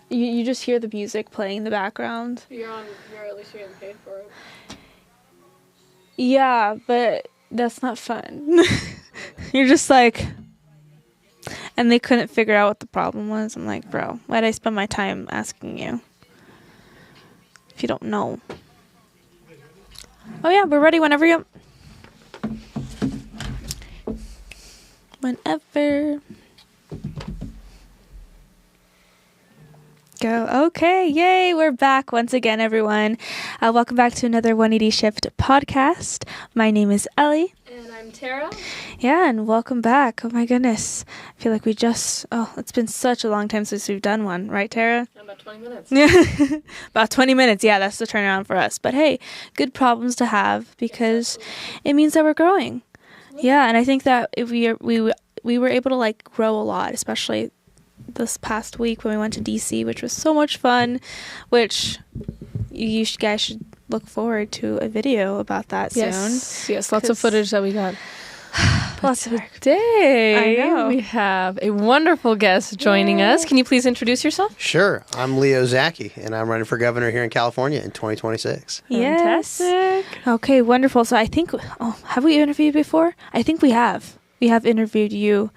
You just hear the music playing in the background. You're at least getting paid for it. Yeah, but that's not fun. You're just like, and they couldn't figure out what the problem was. I'm like, bro, why'd I spend my time asking you if you don't know? Oh yeah, we're ready whenever you. Whenever. Go. Okay, yay, we're back once again, everyone. Welcome back to another 180 Shift podcast. My name is Ellie. And I'm Tara. Yeah, and welcome back. Oh my goodness. I feel like it's been such a long time since we've done one, right, Tara? About 20 minutes. Yeah, about 20 minutes. Yeah, that's the turnaround for us. But hey, good problems to have because it means that we're growing. Yeah, and I think that if we were able to like grow a lot, especially this past week when we went to DC, which was so much fun, which you guys should look forward to a video about that soon. Yes, lots of footage that we got. Lots of Today, I know. we have a wonderful guest joining us. Can you please introduce yourself? Sure. I'm Leo Zacky, and I'm running for governor here in California in 2026. Yes. Fantastic. Okay, wonderful. So I think, have we interviewed before? I think we have. We have interviewed you.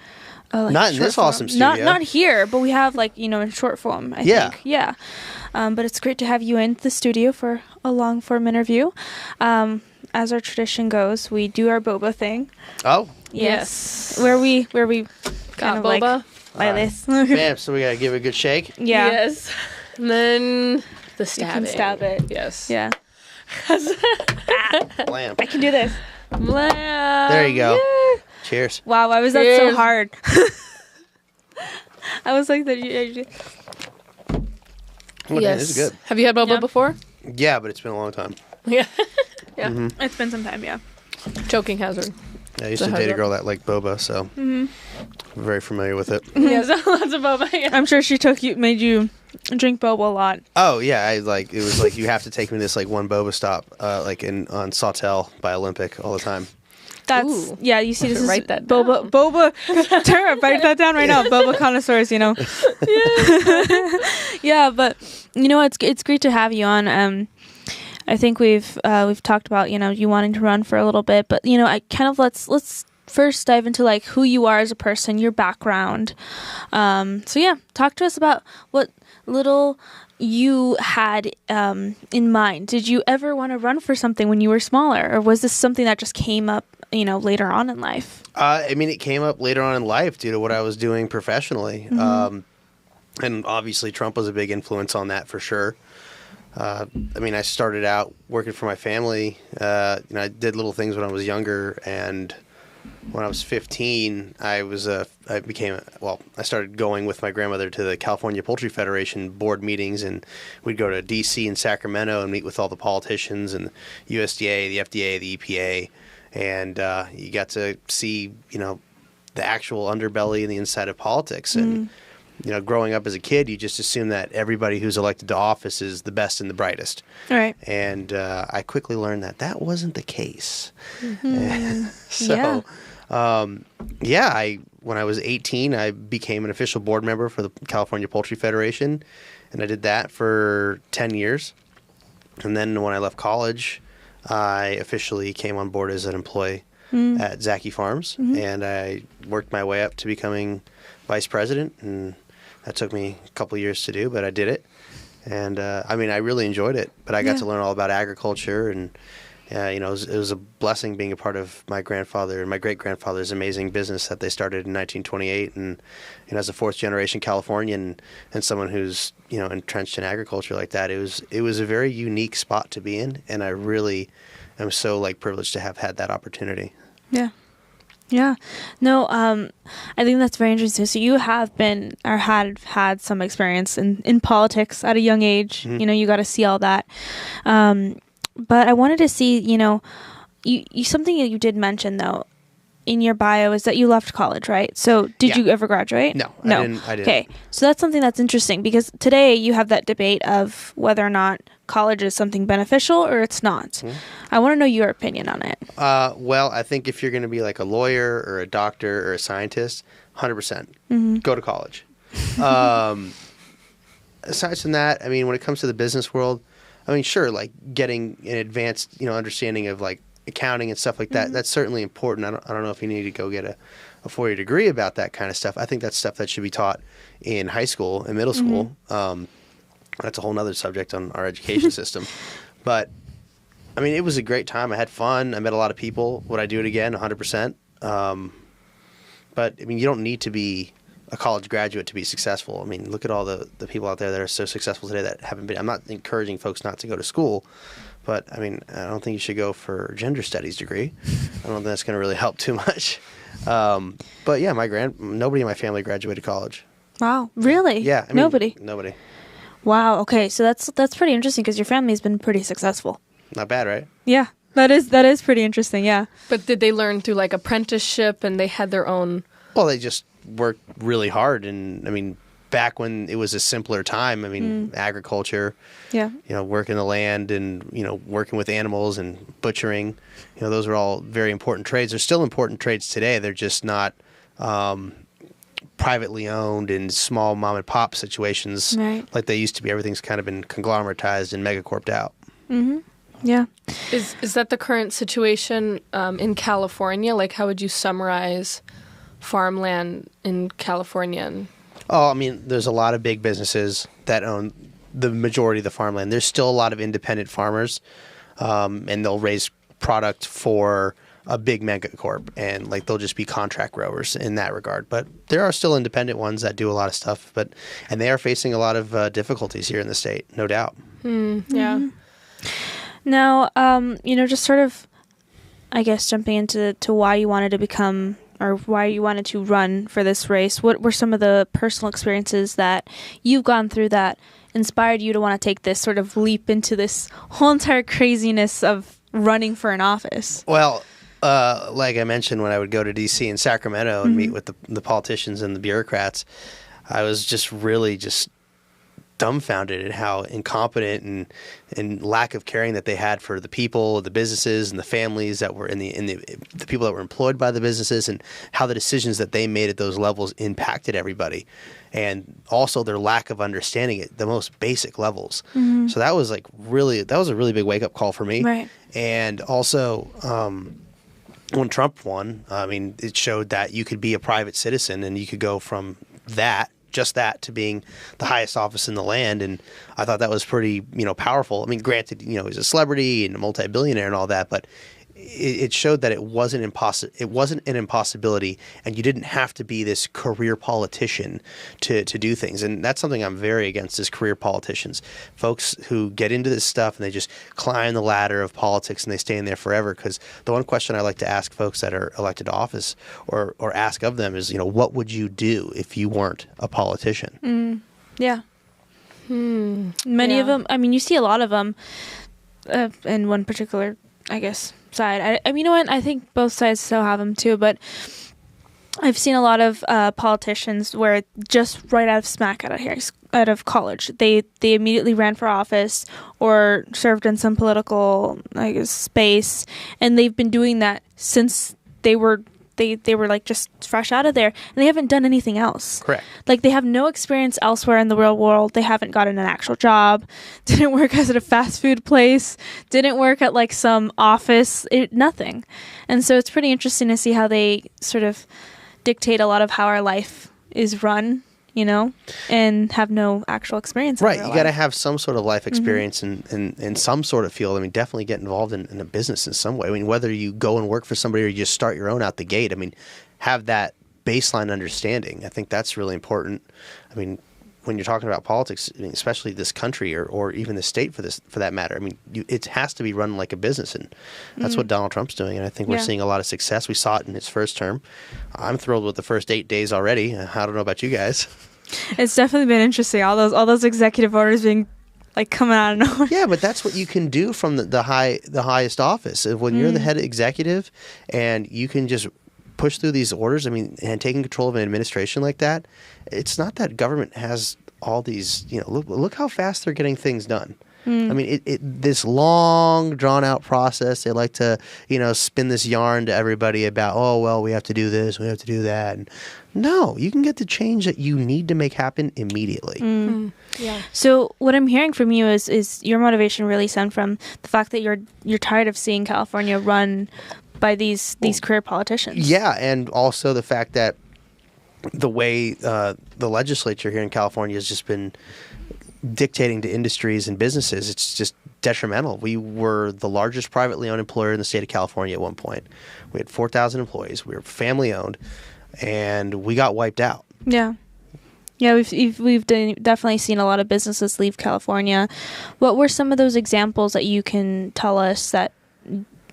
Not in this form. awesome studio. Not here, but we have in short form, I think. Yeah. But it's great to have you in the studio for a long form interview. As our tradition goes, we do our boba thing. Oh. Yes. Where we kind of boba. like this. Bam, so we got to give it a good shake. Yeah. Yes. And then the stabbing. You can stab it. Yes. Yeah. Blam. I can do this. Blam. There you go. Yeah. Cheers. Wow, why was that so Cheers. hard? I was like that. Okay, this is good. Have you had boba before? Yeah, but it's been a long time. Yeah. Yeah. Mm-hmm. It's been some time, yeah. Choking hazard. I used to date a girl that liked boba, so I'm very familiar with it. Yes, lots of boba. Yeah. I'm sure she made you drink boba a lot. Oh, yeah. It was like you have to take me to this one boba stop on Sawtell by Olympic all the time. That's yeah. You see, this is write that boba. Tara, write that down right now. Boba connoisseurs, Yeah. Yeah, but it's great to have you on. I think we've talked about you wanting to run for a little bit, but I kind of let's first dive into like who you are as a person, your background. So yeah, talk to us about what little you had in mind. Did you ever want to run for something when you were smaller, or was this something that just came up later on in life? It came up later on in life due to what I was doing professionally. And obviously Trump was a big influence on that for sure. I started out working for my family. I did little things when I was younger, and when I was 15, I started going with my grandmother to the California Poultry Federation board meetings, and we'd go to DC and Sacramento and meet with all the politicians and USDA, the FDA, the EPA, and you got to see, the actual underbelly and the inside of politics. And growing up as a kid, you just assume that everybody who's elected to office is the best and the brightest. All right. And I quickly learned that wasn't the case. When I was 18, I became an official board member for the California Poultry Federation, and I did that for 10 years. And then when I left college, I officially came on board as an employee at Zacky Farms, and I worked my way up to becoming vice president, and that took me a couple of years to do, but I did it. And I really enjoyed it, but I got to learn all about agriculture, and it was a blessing being a part of my grandfather and my great-grandfather's amazing business that they started in 1928. And as a fourth-generation Californian and someone who's entrenched in agriculture like that, it was a very unique spot to be in, and I really am so privileged to have had that opportunity. Yeah. Yeah. No, I think that's very interesting. So you have been or had some experience in politics at a young age. You got to see all that. But I wanted to see, you something that you did mention though in your bio is that you left college, right? So did you ever graduate? No. I didn't. Okay. So that's something that's interesting because today you have that debate of whether or not college is something beneficial or it's not. I want to know your opinion on it. Well, I think if you're going to be like a lawyer or a doctor or a scientist, 100% go to college. aside from that, I mean, when it comes to the business world, I mean, sure, like getting an advanced, understanding of like accounting and stuff like that, that's certainly important. I don't know if you need to go get a 4-year degree about that kind of stuff. I think that's stuff that should be taught in high school and middle school. That's a whole nother subject on our education system. But, I mean, it was a great time. I had fun. I met a lot of people. Would I do it again? 100%. But, I mean, you don't need to be a college graduate to be successful. I mean, look at all the people out there that are so successful today that haven't been. I'm not encouraging folks not to go to school, but, I mean, I don't think you should go for a gender studies degree. I don't think that's going to really help too much. But, yeah, nobody in my family graduated college. Wow. Really? Yeah. I mean, nobody. Wow. Okay. So that's pretty interesting because your family's been pretty successful. Not bad, right? Yeah. That is pretty interesting. Yeah. But did they learn through like apprenticeship and they had their own? Well, they just worked really hard. And I mean, back when it was a simpler time, I mean, agriculture, working the land and, working with animals and butchering, those are all very important trades. They're still important trades today. They're just not, privately owned in small mom and pop situations like they used to be. Everything's kind of been conglomeratized and megacorped out. Mm-hmm. Yeah. Is that the current situation in California? Like, how would you summarize farmland in California? Oh, I mean, there's a lot of big businesses that own the majority of the farmland. There's still a lot of independent farmers, and they'll raise product for a big megacorp, and like they'll just be contract growers in that regard. But there are still independent ones that do a lot of stuff, and they are facing a lot of difficulties here in the state, no doubt. Yeah. Now, just sort of, I guess, jumping into why you wanted to become or why you wanted to run for this race. What were some of the personal experiences that you've gone through that inspired you to want to take this sort of leap into this whole entire craziness of running for an office? Well, like I mentioned, when I would go to D.C. and Sacramento and meet with the politicians and the bureaucrats, I was just really dumbfounded at how incompetent and lack of caring that they had for the people, the businesses, and the families that were in the people that were employed by the businesses, and how the decisions that they made at those levels impacted everybody, and also their lack of understanding at the most basic levels. So that was a really big wake up call for me. Right. And also, when Trump won, I mean, it showed that you could be a private citizen and you could go from just that to being the highest office in the land. And I thought that was pretty, powerful. I mean, granted, he's a celebrity and a multi-billionaire and all that, but it showed that it wasn't an impossibility, and you didn't have to be this career politician to do things. And that's something I'm very against, is career politicians, folks who get into this stuff and they just climb the ladder of politics and they stay in there forever. Because the one question I like to ask folks that are elected to office or ask of them is, what would you do if you weren't a politician? Yeah. Many of them, I mean, you see a lot of them in one particular, I guess, side. I mean, I think both sides still have them too, but I've seen a lot of politicians where just right out of college, they immediately ran for office or served in some political, I guess, space, and they've been doing that since they were like just fresh out of there, and they haven't done anything else. Correct. Like, they have no experience elsewhere in the real world. They haven't gotten an actual job, didn't work at a fast food place, didn't work at like some office, nothing. And so it's pretty interesting to see how they sort of dictate a lot of how our life is run, and have no actual experience. Right. You got to have some sort of life experience in some sort of field. I mean, definitely get involved in a business in some way. I mean, whether you go and work for somebody or you just start your own out the gate, I mean, have that baseline understanding. I think that's really important. I mean, when you're talking about politics, I mean, especially this country or even the state for that matter, I mean, it has to be run like a business, and that's what Donald Trump's doing. And I think we're seeing a lot of success. We saw it in his first term. I'm thrilled with the first 8 days already. I don't know about you guys. It's definitely been interesting. All those executive orders being like coming out of nowhere. Yeah, but that's what you can do from the highest office. When you're the head executive and you can just push through these orders, I mean, and taking control of an administration like that, it's not that government has all these, look how fast they're getting things done. I mean, this long, drawn-out process. They like to, spin this yarn to everybody about, oh, well, we have to do this, we have to do that. And no, you can get the change that you need to make happen immediately. Yeah. So what I'm hearing from you is your motivation really stemmed from the fact that you're tired of seeing California run by these career politicians. Yeah, and also the fact that the way the legislature here in California has just been dictating to industries and businesses, it's just detrimental. We were the largest privately owned employer in the state of California at one point. We had 4,000 employees. We were family owned, and we got wiped out. Yeah. Yeah, we've definitely seen a lot of businesses leave California. What were some of those examples that you can tell us that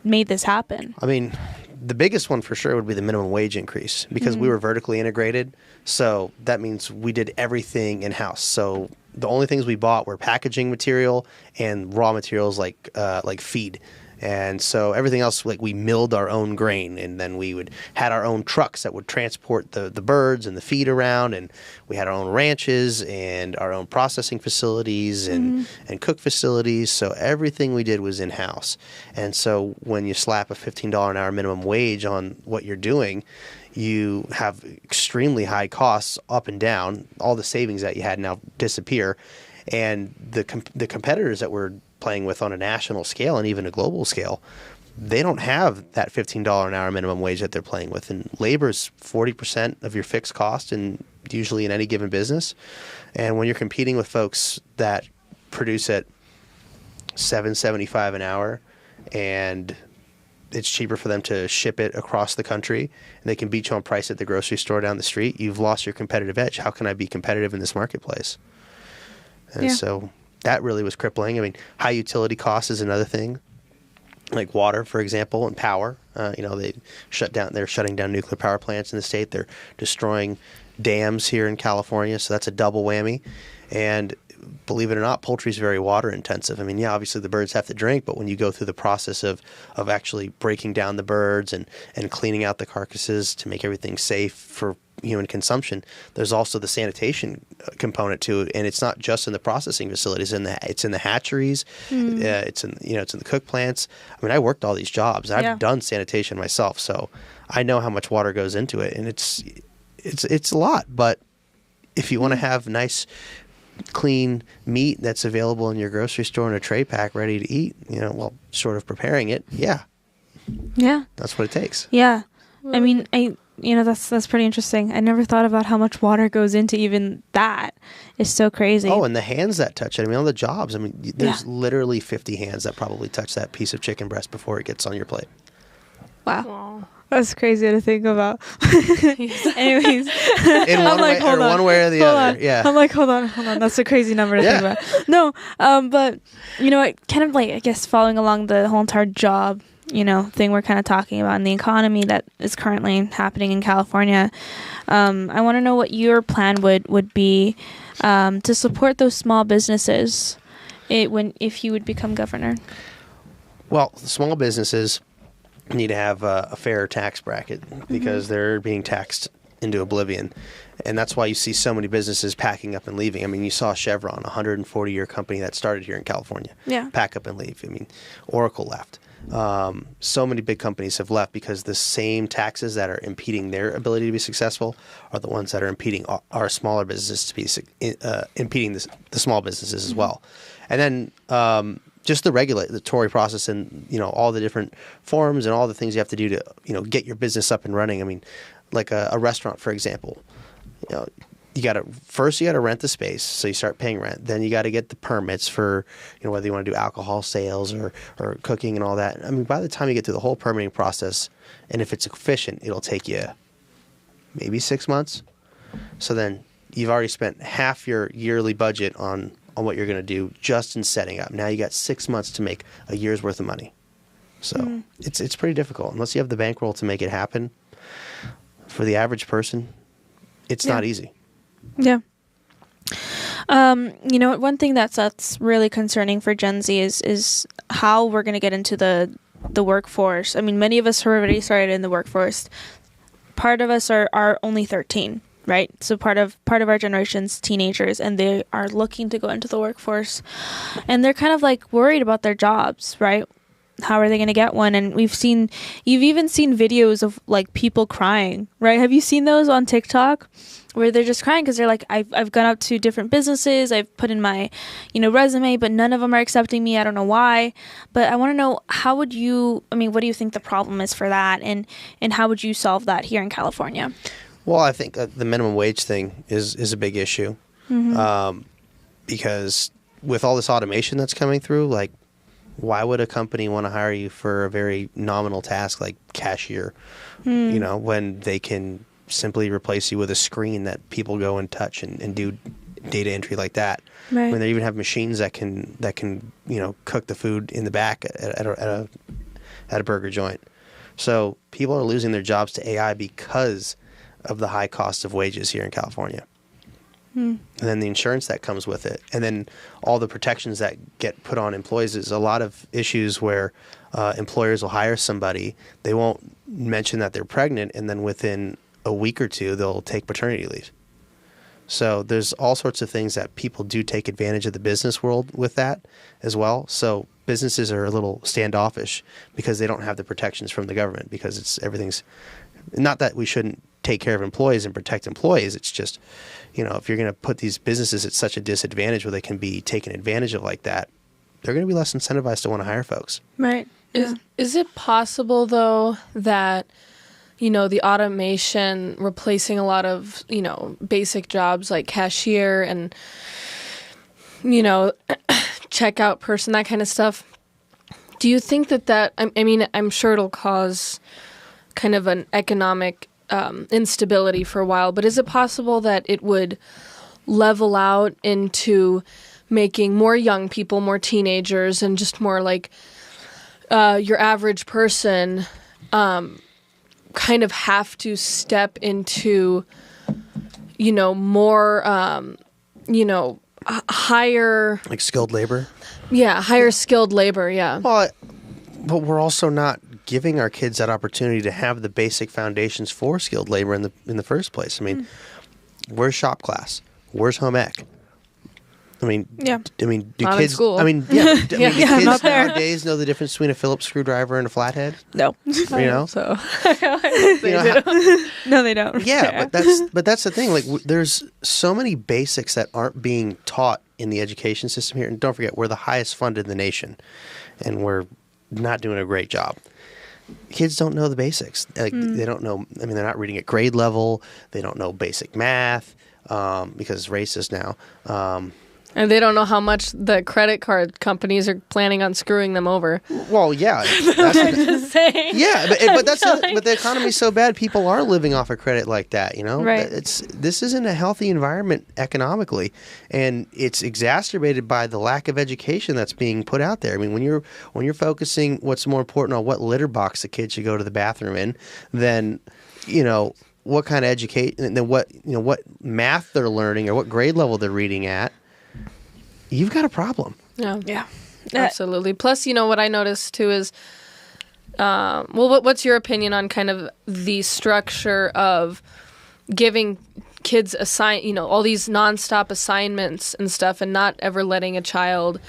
made this happen? I mean, the biggest one for sure would be the minimum wage increase, because we were vertically integrated. So that means we did everything in-house. So the only things we bought were packaging material and raw materials like feed. And so everything else, like we milled our own grain, and then we had our own trucks that would transport the birds and the feed around, and we had our own ranches and our own processing facilities and cook facilities. So everything we did was in-house. And so when you slap a $15 an hour minimum wage on what you're doing, you have extremely high costs up and down. All the savings that you had now disappear. And the competitors that we're playing with on a national scale and even a global scale, they don't have that $15 an hour minimum wage that they're playing with. And labor is 40% of your fixed cost, and usually in any given business. And when you're competing with folks that produce at $7.75 an hour, and it's cheaper for them to ship it across the country, and they can beat you on price at the grocery store down the street, you've lost your competitive edge. How can I be competitive in this marketplace? And so that really was crippling. I mean, high utility costs is another thing, like water, for example, and power. They're shutting down nuclear power plants in the state. They're destroying dams here in California, so that's a double whammy. And believe it or not, poultry is very water intensive. I mean, yeah, obviously the birds have to drink, but when you go through the process of actually breaking down the birds and cleaning out the carcasses to make everything safe for human consumption, there's also the sanitation component to it, and it's not just in the processing facilities. It's in the hatcheries, it's in the cook plants. I mean, I worked all these jobs. I've done sanitation myself, so I know how much water goes into it, and it's a lot. But if you want to have nice, clean meat that's available in your grocery store in a tray pack, ready to eat, short of preparing it, that's what it takes. Yeah, I mean, that's pretty interesting. I never thought about how much water goes into even that. It's so crazy. Oh, and the hands that touch it. I mean, on the jobs. I mean, there's literally 50 hands that probably touch that piece of chicken breast before it gets on your plate. Wow. That's crazy to think about. Anyways. In one way or the other. Yeah. I'm like, hold on. That's a crazy number to think about. No, but, kind of like, I guess, following along the whole entire job thing we're kind of talking about, and the economy that is currently happening in California. I want to know what your plan would be to support those small businesses if you would become governor. Well, small businesses need to have a fair tax bracket because they're being taxed into oblivion. And that's why you see so many businesses packing up and leaving. I mean, you saw Chevron, a 140-year company that started here in California, pack up and leave. I mean, Oracle left. So many big companies have left because the same taxes that are impeding their ability to be successful are the ones that are impeding our smaller businesses to be impeding the small businesses as well. And then just the regulatory process and all the different forms and all the things you have to do to get your business up and running. I mean, like a restaurant, for example. You got to rent the space, so you start paying rent. Then you got to get the permits for whether you want to do alcohol sales or cooking and all that. I mean, by the time you get through the whole permitting process, and if it's efficient, it'll take you maybe 6 months. So then you've already spent half your yearly budget on what you're going to do just in setting up. Now you got 6 months to make a year's worth of money. So it's pretty difficult unless you have the bankroll to make it happen. For the average person, it's not easy. Yeah. One thing that's really concerning for Gen Z is how we're going to get into the workforce. I mean, many of us have already started in the workforce. Part of us are only 13. right? So part of our generation's teenagers, and they are looking to go into the workforce, and they're kind of like worried about their jobs, right? How are they going to get one? And you've even seen videos of like people crying, right? Have you seen those on TikTok where they're just crying because they're like, I've gone out to different businesses, I've put in my, resume, but none of them are accepting me. I don't know why. But I want to know, what do you think the problem is for that, and how would you solve that here in California? Well, I think the minimum wage thing is a big issue, because with all this automation that's coming through, like, why would a company want to hire you for a very nominal task like cashier, when they can simply replace you with a screen that people go and touch and do data entry like that? Right. When they even have machines that can cook the food in the back at a burger joint. So people are losing their jobs to AI because of the high cost of wages here in California. And then the insurance that comes with it, and then all the protections that get put on employees. Is a lot of issues where employers will hire somebody, they won't mention that they're pregnant, and then within a week or two they'll take paternity leave. So there's all sorts of things that people do take advantage of the business world with that as well. So businesses are a little standoffish because they don't have the protections from the government, because everything's not that we shouldn't take care of employees and protect employees. It's just, if you're going to put these businesses at such a disadvantage where they can be taken advantage of like that, they're going to be less incentivized to want to hire folks. Right. Is it possible, though, that, the automation replacing a lot of, basic jobs like cashier and, checkout person, that kind of stuff, do you think that I'm sure it'll cause kind of an economic instability for a while, but is it possible that it would level out into making more young people, more teenagers, and just more like your average person kind of have to step into, more, higher... Like skilled labor? Yeah, higher skilled labor, yeah. Well, but we're also not giving our kids that opportunity to have the basic foundations for skilled labor in the first place. I mean, where's shop class? Where's home ec? Do Not kids? in school. Do kids not there. nowadays know the difference between a Phillips screwdriver and a flathead? No. So No, they don't. Yeah, but that's the thing. Like, there's so many basics that aren't being taught in the education system here. And don't forget, we're the highest funded in the nation, and we're not doing a great job. Kids don't know the basics. Like, they don't know. They're not reading at grade level. They don't know basic math because it's racist now. And they don't know how much the credit card companies are planning on screwing them over. Well, yeah, Just saying. yeah, but but the economy's so bad, people are living off of credit like that. Right. This isn't a healthy environment economically, and it's exacerbated by the lack of education that's being put out there. I mean, when you're focusing what's more important on what litter box the kid should go to the bathroom in, then what kind of education, and then what math they're learning or what grade level they're reading at. You've got a problem. Yeah. Absolutely. Plus, what I noticed too is, what's your opinion on kind of the structure of giving kids all these nonstop assignments and stuff, and not ever letting a child,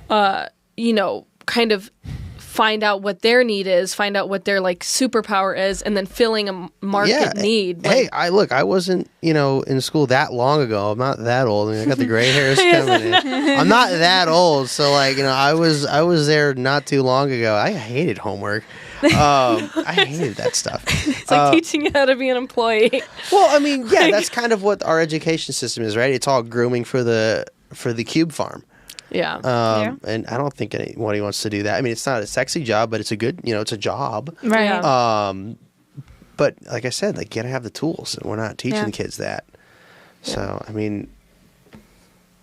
kind of find out what their need is, find out what their superpower is, and then filling a market need. Hey, I wasn't, in school that long ago. I'm not that old. I got the gray hairs coming in. I'm not that old. So I was there not too long ago. I hated homework. I hated that stuff. It's like teaching you how to be an employee. Well, that's kind of what our education system is, right? It's all grooming for the cube farm. Yeah. And I don't think anybody wants to do that. It's not a sexy job, but it's a good, it's a job. Right. Yeah. But like I said, you gotta have the tools, and we're not teaching the kids that. So,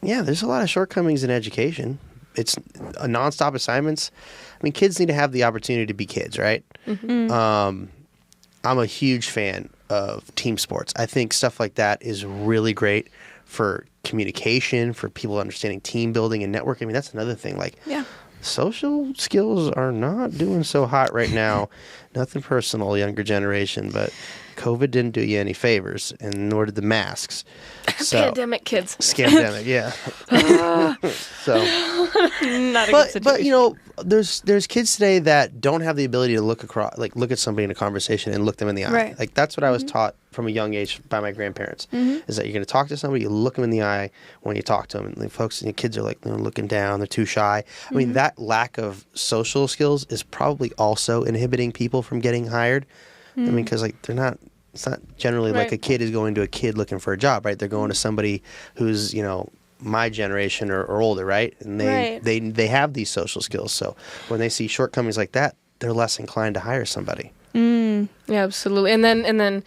there's a lot of shortcomings in education. It's nonstop assignments. Kids need to have the opportunity to be kids, right? Mm-hmm. I'm a huge fan of team sports. I think stuff like that is really great for communication, for people understanding team building and networking. That's another thing. Social skills are not doing so hot right now. Nothing personal, younger generation, but COVID didn't do you any favors, and nor did the masks. So, Pandemic kids. Scamdemic, yeah. So, Not a good situation. but you know, there's kids today that don't have the ability to look at somebody in a conversation and look them in the eye. Right. Like that's what I was taught from a young age by my grandparents. Is that you're going to talk to somebody, you look them in the eye when you talk to them. And the folks and the kids are like looking down, they're too shy. I mean, that lack of social skills is probably also inhibiting people from getting hired. I mean, because like it's not generally like a kid is going to a kid looking for a job, right? They're going to somebody who's, you know, my generation or older, right? And they have these social skills. So when they see shortcomings like that, they're less inclined to hire somebody. Yeah, absolutely. And then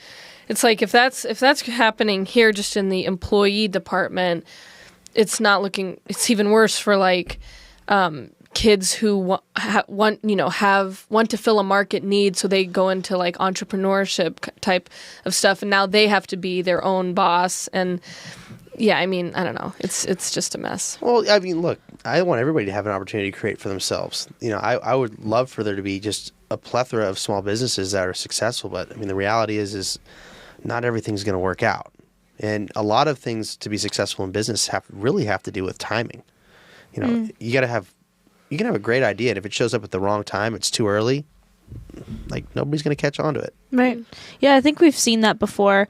it's like if that's happening here just in the employee department, it's even worse for like kids who want to fill a market need, so they go into like entrepreneurship type of stuff, and now they have to be their own boss. And yeah, I mean, I don't know, it's just a mess. Well, I mean, look, I want everybody to have an opportunity to create for themselves. You know, I would love for there to be just a plethora of small businesses that are successful, but I mean, the reality is not everything's going to work out, and a lot of things to be successful in business have to do with timing. You know, you can have a great idea, and if it shows up at the wrong time, it's too early, like nobody's going to catch on to it. Right. Yeah, I think we've seen that before,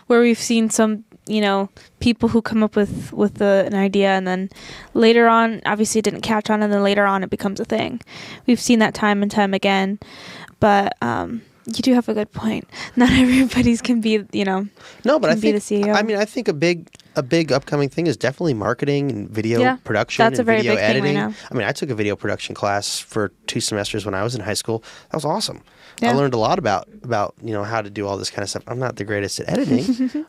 where we've seen some, you know, people who come up with an idea, and then later on, obviously it didn't catch on, and then later on it becomes a thing. We've seen that time and time again, but you do have a good point. Not everybody's can be, you know, no, but I think the CEO. I mean, I think a big upcoming thing is definitely marketing and video production and video editing. Right now. I mean, I took a video production class for 2 semesters when I was in high school. That was awesome. Yeah. I learned a lot about you know, how to do all this kind of stuff. I'm not the greatest at editing.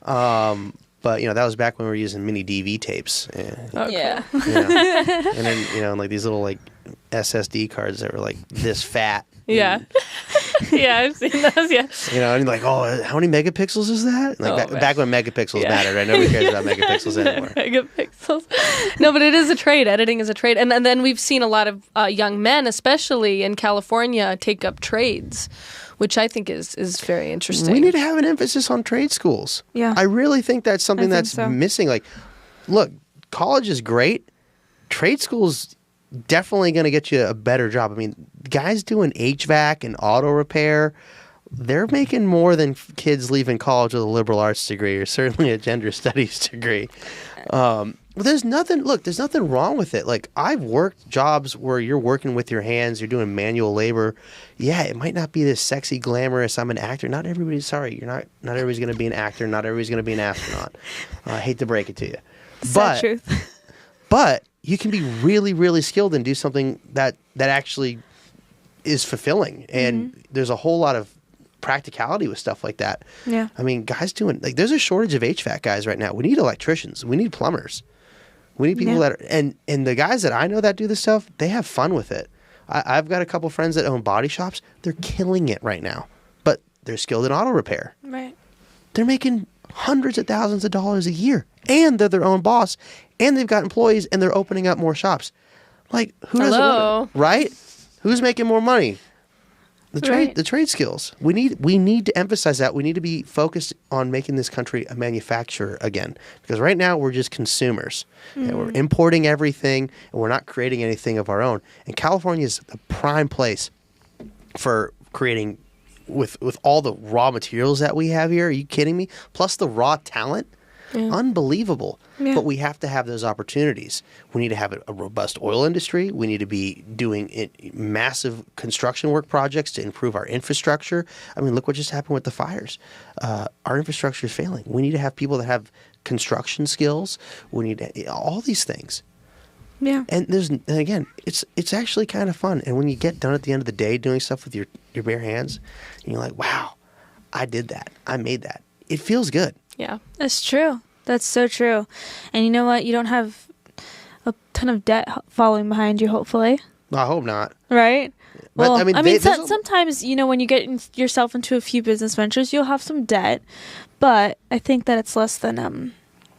But, you know, that was back when we were using mini DV tapes. Yeah. And then, you know, like these little like SSD cards that were like this fat. Yeah. Yeah, I've seen those, yeah. You know, and like, oh, how many megapixels is that? Like back when megapixels mattered, right? Nobody cares about megapixels anymore. Megapixels. No, but it is a trade. Editing is a trade. And then we've seen a lot of young men, especially in California, take up trades, which I think is very interesting. We need to have an emphasis on trade schools. Yeah. I really think that's something that's missing. Like, look, college is great. Trade schools definitely going to get you a better job. I mean, guys doing HVAC and auto repair, they're making more than kids leaving college with a liberal arts degree or certainly a gender studies degree. There's nothing wrong with it. Like, I've worked jobs where you're working with your hands, you're doing manual labor. Yeah, it might not be this sexy, glamorous, I'm an actor. Not everybody's going to be an actor. Not everybody's going to be an astronaut. I hate to break it to you. Sad truth. But you can be really, really skilled and do something that actually is fulfilling. And there's a whole lot of practicality with stuff like that. Yeah. I mean, guys there's a shortage of HVAC guys right now. We need electricians. We need plumbers. We need people that are, and the guys that I know that do this stuff, they have fun with it. I've got a couple friends that own body shops. They're killing it right now. But they're skilled in auto repair. Right. They're making hundreds of thousands of dollars a year. And they're their own boss. And they've got employees, and they're opening up more shops. Like, who doesn't want it? Right? Who's making more money? The trade skills. We need to emphasize that. We need to be focused on making this country a manufacturer again. Because right now we're just consumers. And we're importing everything, and we're not creating anything of our own. And California is the prime place for creating with all the raw materials that we have here. Are you kidding me? Plus the raw talent. Yeah. Unbelievable. Yeah. But we have to have those opportunities. We need to have a robust oil industry. We need to be doing massive construction work projects to improve our infrastructure. I mean, look what just happened with the fires. Our infrastructure is failing. We need to have people that have construction skills. We need all these things. Yeah. And again, it's actually kind of fun. And when you get done at the end of the day doing stuff with your bare hands, and you're like, wow, I did that. I made that. It feels good. Yeah. That's true. That's so true. And you know what? You don't have a ton of debt following behind you, hopefully. I hope not. Right? But, well, sometimes, you know, when you get yourself into a few business ventures, you'll have some debt. But I think that it's less than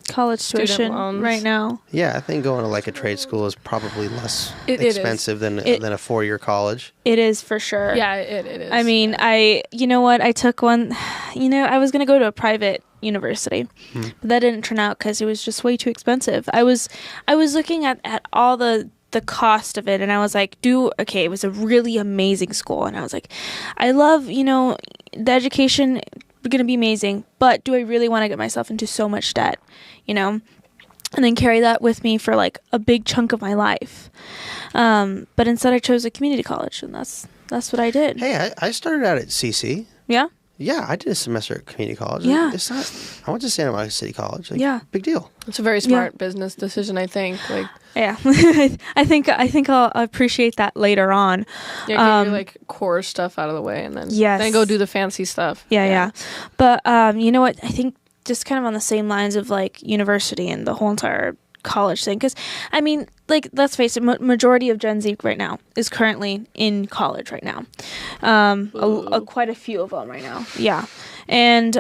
college Student tuition loans. right now. Yeah, I think going to like a trade school is probably less It is. expensive than a 4-year college. It is for sure. Yeah, it is. I mean, you know what? I took one, I was going to go to a private university, but that didn't turn out because it was just way too expensive. I was looking at all the cost of it, and I was like, it was a really amazing school. And I was like, I love, the education going to be amazing, but do I really want to get myself into so much debt, and then carry that with me for like a big chunk of my life? But instead I chose a community college, and that's what I did. Hey, I started out at CC. Yeah? Yeah, I did a semester at community college. Yeah. It's not, I went to Santa Monica City College. Like, Yeah. Big deal. It's a very smart business decision, I think. Like, Yeah. I think I'll appreciate that later on. get your like core stuff out of the way, and then then go do the fancy stuff. Yeah. But you know what? I think just kind of on the same lines of like university and the whole entire college thing, because I mean, like, let's face it, majority of Gen Z right now is currently in college right now. Quite a few of them right now. Yeah. And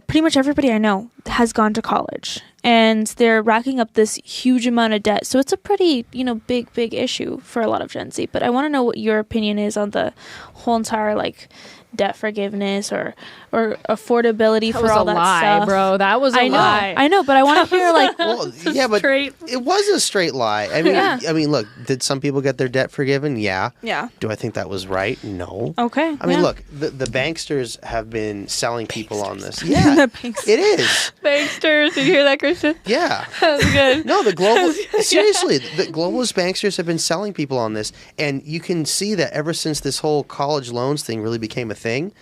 pretty much everybody I know has gone to college, and they're racking up this huge amount of debt. So it's a pretty, big issue for a lot of Gen Z. But I want to know what your opinion is on the whole entire, like, debt forgiveness or affordability for all that lie, stuff. Bro, that was a lie. I know, but I want to hear, like, Well, yeah, but it was a straight lie. I mean, Yeah. Look, did some people get their debt forgiven? Yeah. Yeah. Do I think that was right? No. Okay. I mean, yeah. look, the banksters have been selling people on this. Yeah, The banksters. it is. Banksters, did you hear that, Christian? Yeah. That was good. No, seriously, the globalist banksters have been selling people on this, and you can see that ever since this whole college loans thing really became a thing,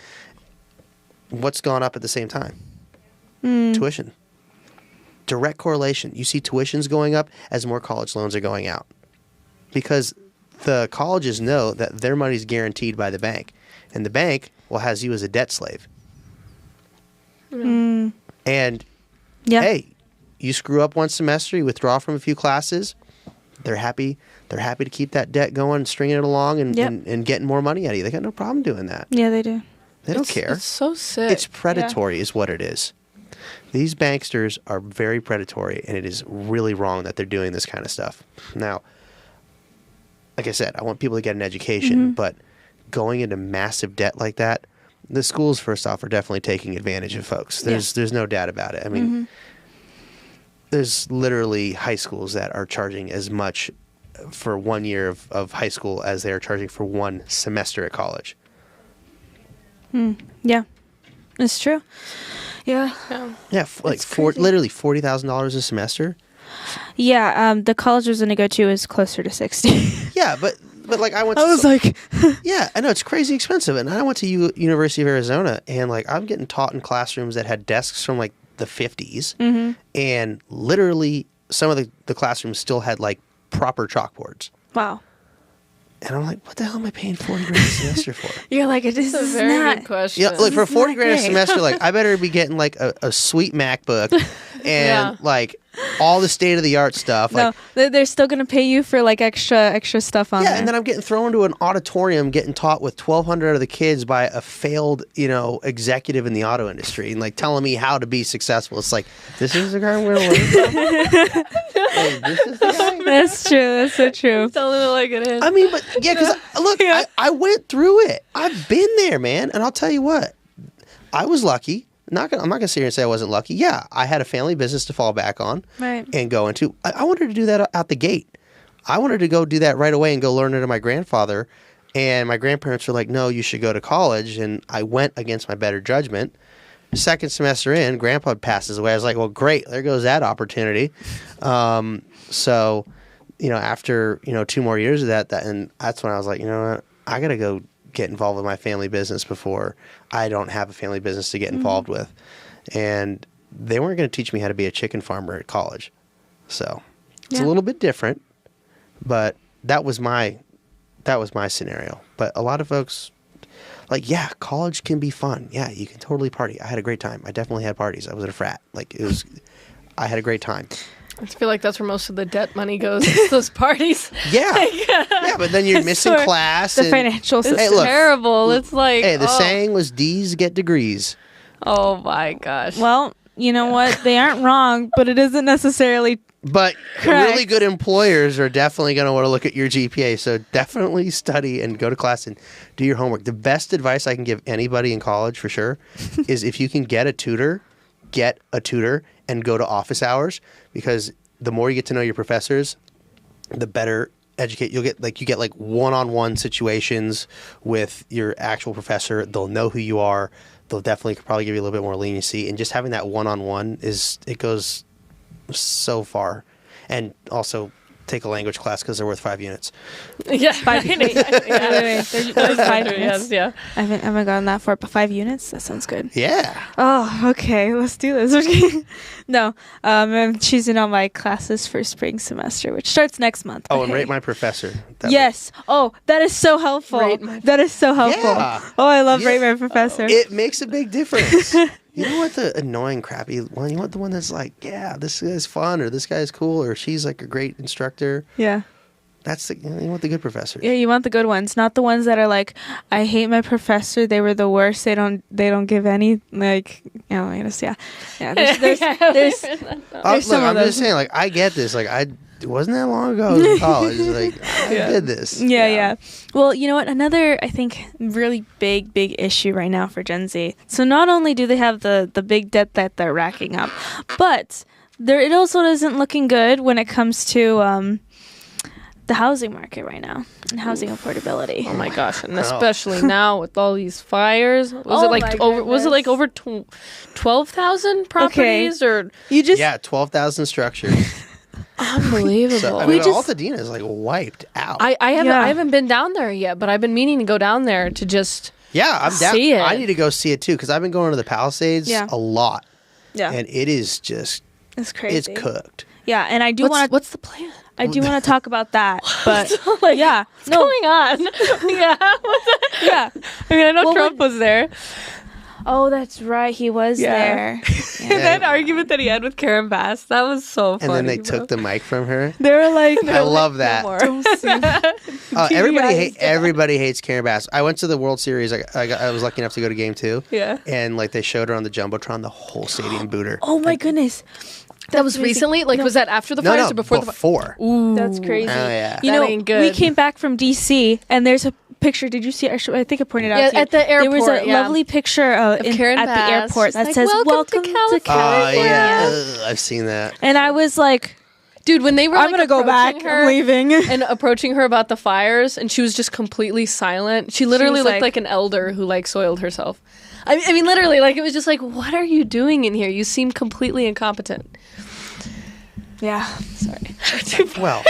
what's gone up at the same time? Tuition. Direct correlation. You see tuitions going up as more college loans are going out, because the colleges know that their money's guaranteed by the bank, and the bank has you as a debt slave. And hey, you screw up one semester, you withdraw from a few classes, they're happy to keep that debt going, stringing it along, and getting more money out of you. They got no problem doing that. Yeah, they do. They don't care. It's so sick. It's predatory is what it is. These banksters are very predatory, and it is really wrong that they're doing this kind of stuff. Now, like I said, I want people to get an education, but going into massive debt like that, the schools, first off, are definitely taking advantage of folks. There's no doubt about it. I mean, there's literally high schools that are charging as much for 1 year of high school as they are charging for one semester at college. Yeah, it's true. Yeah. Yeah, literally $40,000 a semester. Yeah, the college I was going to go to is closer to 60. Yeah, but like I went. I was like, yeah, I know it's crazy expensive, and I went to University of Arizona, and like I'm getting taught in classrooms that had desks from like the 50s, and literally some of the classrooms still had like proper chalkboards. wow. And I'm like, what the hell am I paying $40,000 a semester for? You're like, it is That's a very good question. Yeah, like for This is not $40,000 a great. semester, like I better be getting like a sweet MacBook and like all the state of the art stuff. No, Like, they're still going to pay you for like extra stuff on yeah, there. and then I'm getting thrown into an auditorium, getting taught with 1,200 of the kids by a failed, executive in the auto industry, and like telling me how to be successful. It's like, this is the guy I'm going to learn from. Hey, this is the guy. That's true. That's so true. Telling it like it is. I mean, but yeah, because look, I went through it. I've been there, man, and I'll tell you what, I was lucky. I'm not gonna sit here and say I wasn't lucky. Yeah, I had a family business to fall back on, Right. and go into. I wanted to do that out the gate. I wanted to go do that right away and go learn under my grandfather. And my grandparents were like, "No, you should go to college." And I went against my better judgment. Second semester in, Grandpa passes away. I was like, "Well, great, there goes that opportunity." So, after 2 more years of that, and that's when I was like, you know what, I gotta go get involved with my family business before I don't have a family business to get involved with. And they weren't going to teach me how to be a chicken farmer at college. So it's a little bit different, but that was my scenario. But a lot of folks like, yeah, college can be fun. Yeah, you can totally party. I had a great time. I definitely had parties. I was at a frat. I had a great time. I feel like that's where most of the debt money goes. Those parties. Yeah. Yeah, but then you're missing Sure. class. The and- financial system. Hey, look. Terrible. It's like, Hey, the saying was D's get degrees. oh my gosh. Well, you know what? They aren't wrong, but it isn't necessarily. But Correct. really good employers are definitely going to want to look at your GPA. So definitely study and go to class and do your homework. The best advice I can give anybody in college for sure is if you can get a tutor and go to office hours, because the more you get to know your professors, the better you'll get. Like you get like one-on-one situations with your actual professor. They'll know who you are. They'll definitely probably give you a little bit more leniency. And just having that one-on-one it goes so far. And also take a language class because they're worth 5 units. Yeah, 5 units. There's 5 units. Yes, yeah. I haven't gotten that far, but 5 units? That sounds good. Yeah. Oh, okay. Let's do this. No, I'm choosing all my classes for spring semester, which starts next month. Oh, and rate my professor. Yes. Oh, that is so helpful. That is so helpful. Yeah. Oh, I love rate my professor. It makes a big difference. You don't want the annoying, crappy one. You want the one that's like, yeah, this guy's fun, or this guy's cool, or she's like a great instructor. Yeah. You want the good professors. Yeah, you want the good ones, not the ones that are like, I hate my professor. They were the worst. They don't give any like. I guess yeah. There's some of I'm those. just saying, like, I get this. Like, it wasn't that long ago I was in college. Like, I did this. Yeah. Well, you know what? Another, I think, really big issue right now for Gen Z. So not only do they have the big debt that they're racking up, but it also isn't looking good when it comes to the housing market right now and housing affordability. Oh my gosh, and especially now with all these fires. Was it like over 12,000 properties or 12,000 structures. Unbelievable. So, I mean, Altadena is like wiped out. I haven't been down there yet, but I've been meaning to go down there to just I'm down. See it. I need to go see it too because I've been going to the Palisades a lot. Yeah, and it is just it's crazy. It's cooked. Yeah, and I do want to. What's the plan? I do want to talk about that, but what's going on? Yeah. Yeah. I mean, I know Trump was there. Oh, that's right. He was there. That argument that he had with Karen Bass, that was so funny. And then they took the mic from her. They were like, I love that. No Everybody hates Karen Bass. I went to the World Series. I was lucky enough to go to Game 2. Yeah. And like they showed her on the Jumbotron, the whole stadium booed her. Oh my goodness. That was recently? Like, was that after the fires or before the fires? Ooh. That's crazy. Oh, yeah. You know, we came back from D.C. and there's a picture. Did you see it? I think I pointed out to you. At the airport. There was a lovely picture of Karen at Bass. the airport that like, says, Welcome to California. I've seen that. And I was like, dude, when they were I'm going to go back. I'm leaving. And approaching her about the fires, and she was just completely silent. She literally looked like an elder who, like, soiled herself. I mean, literally, like, it was just like, what are you doing in here? You seem completely incompetent. Yeah. Sorry. Well,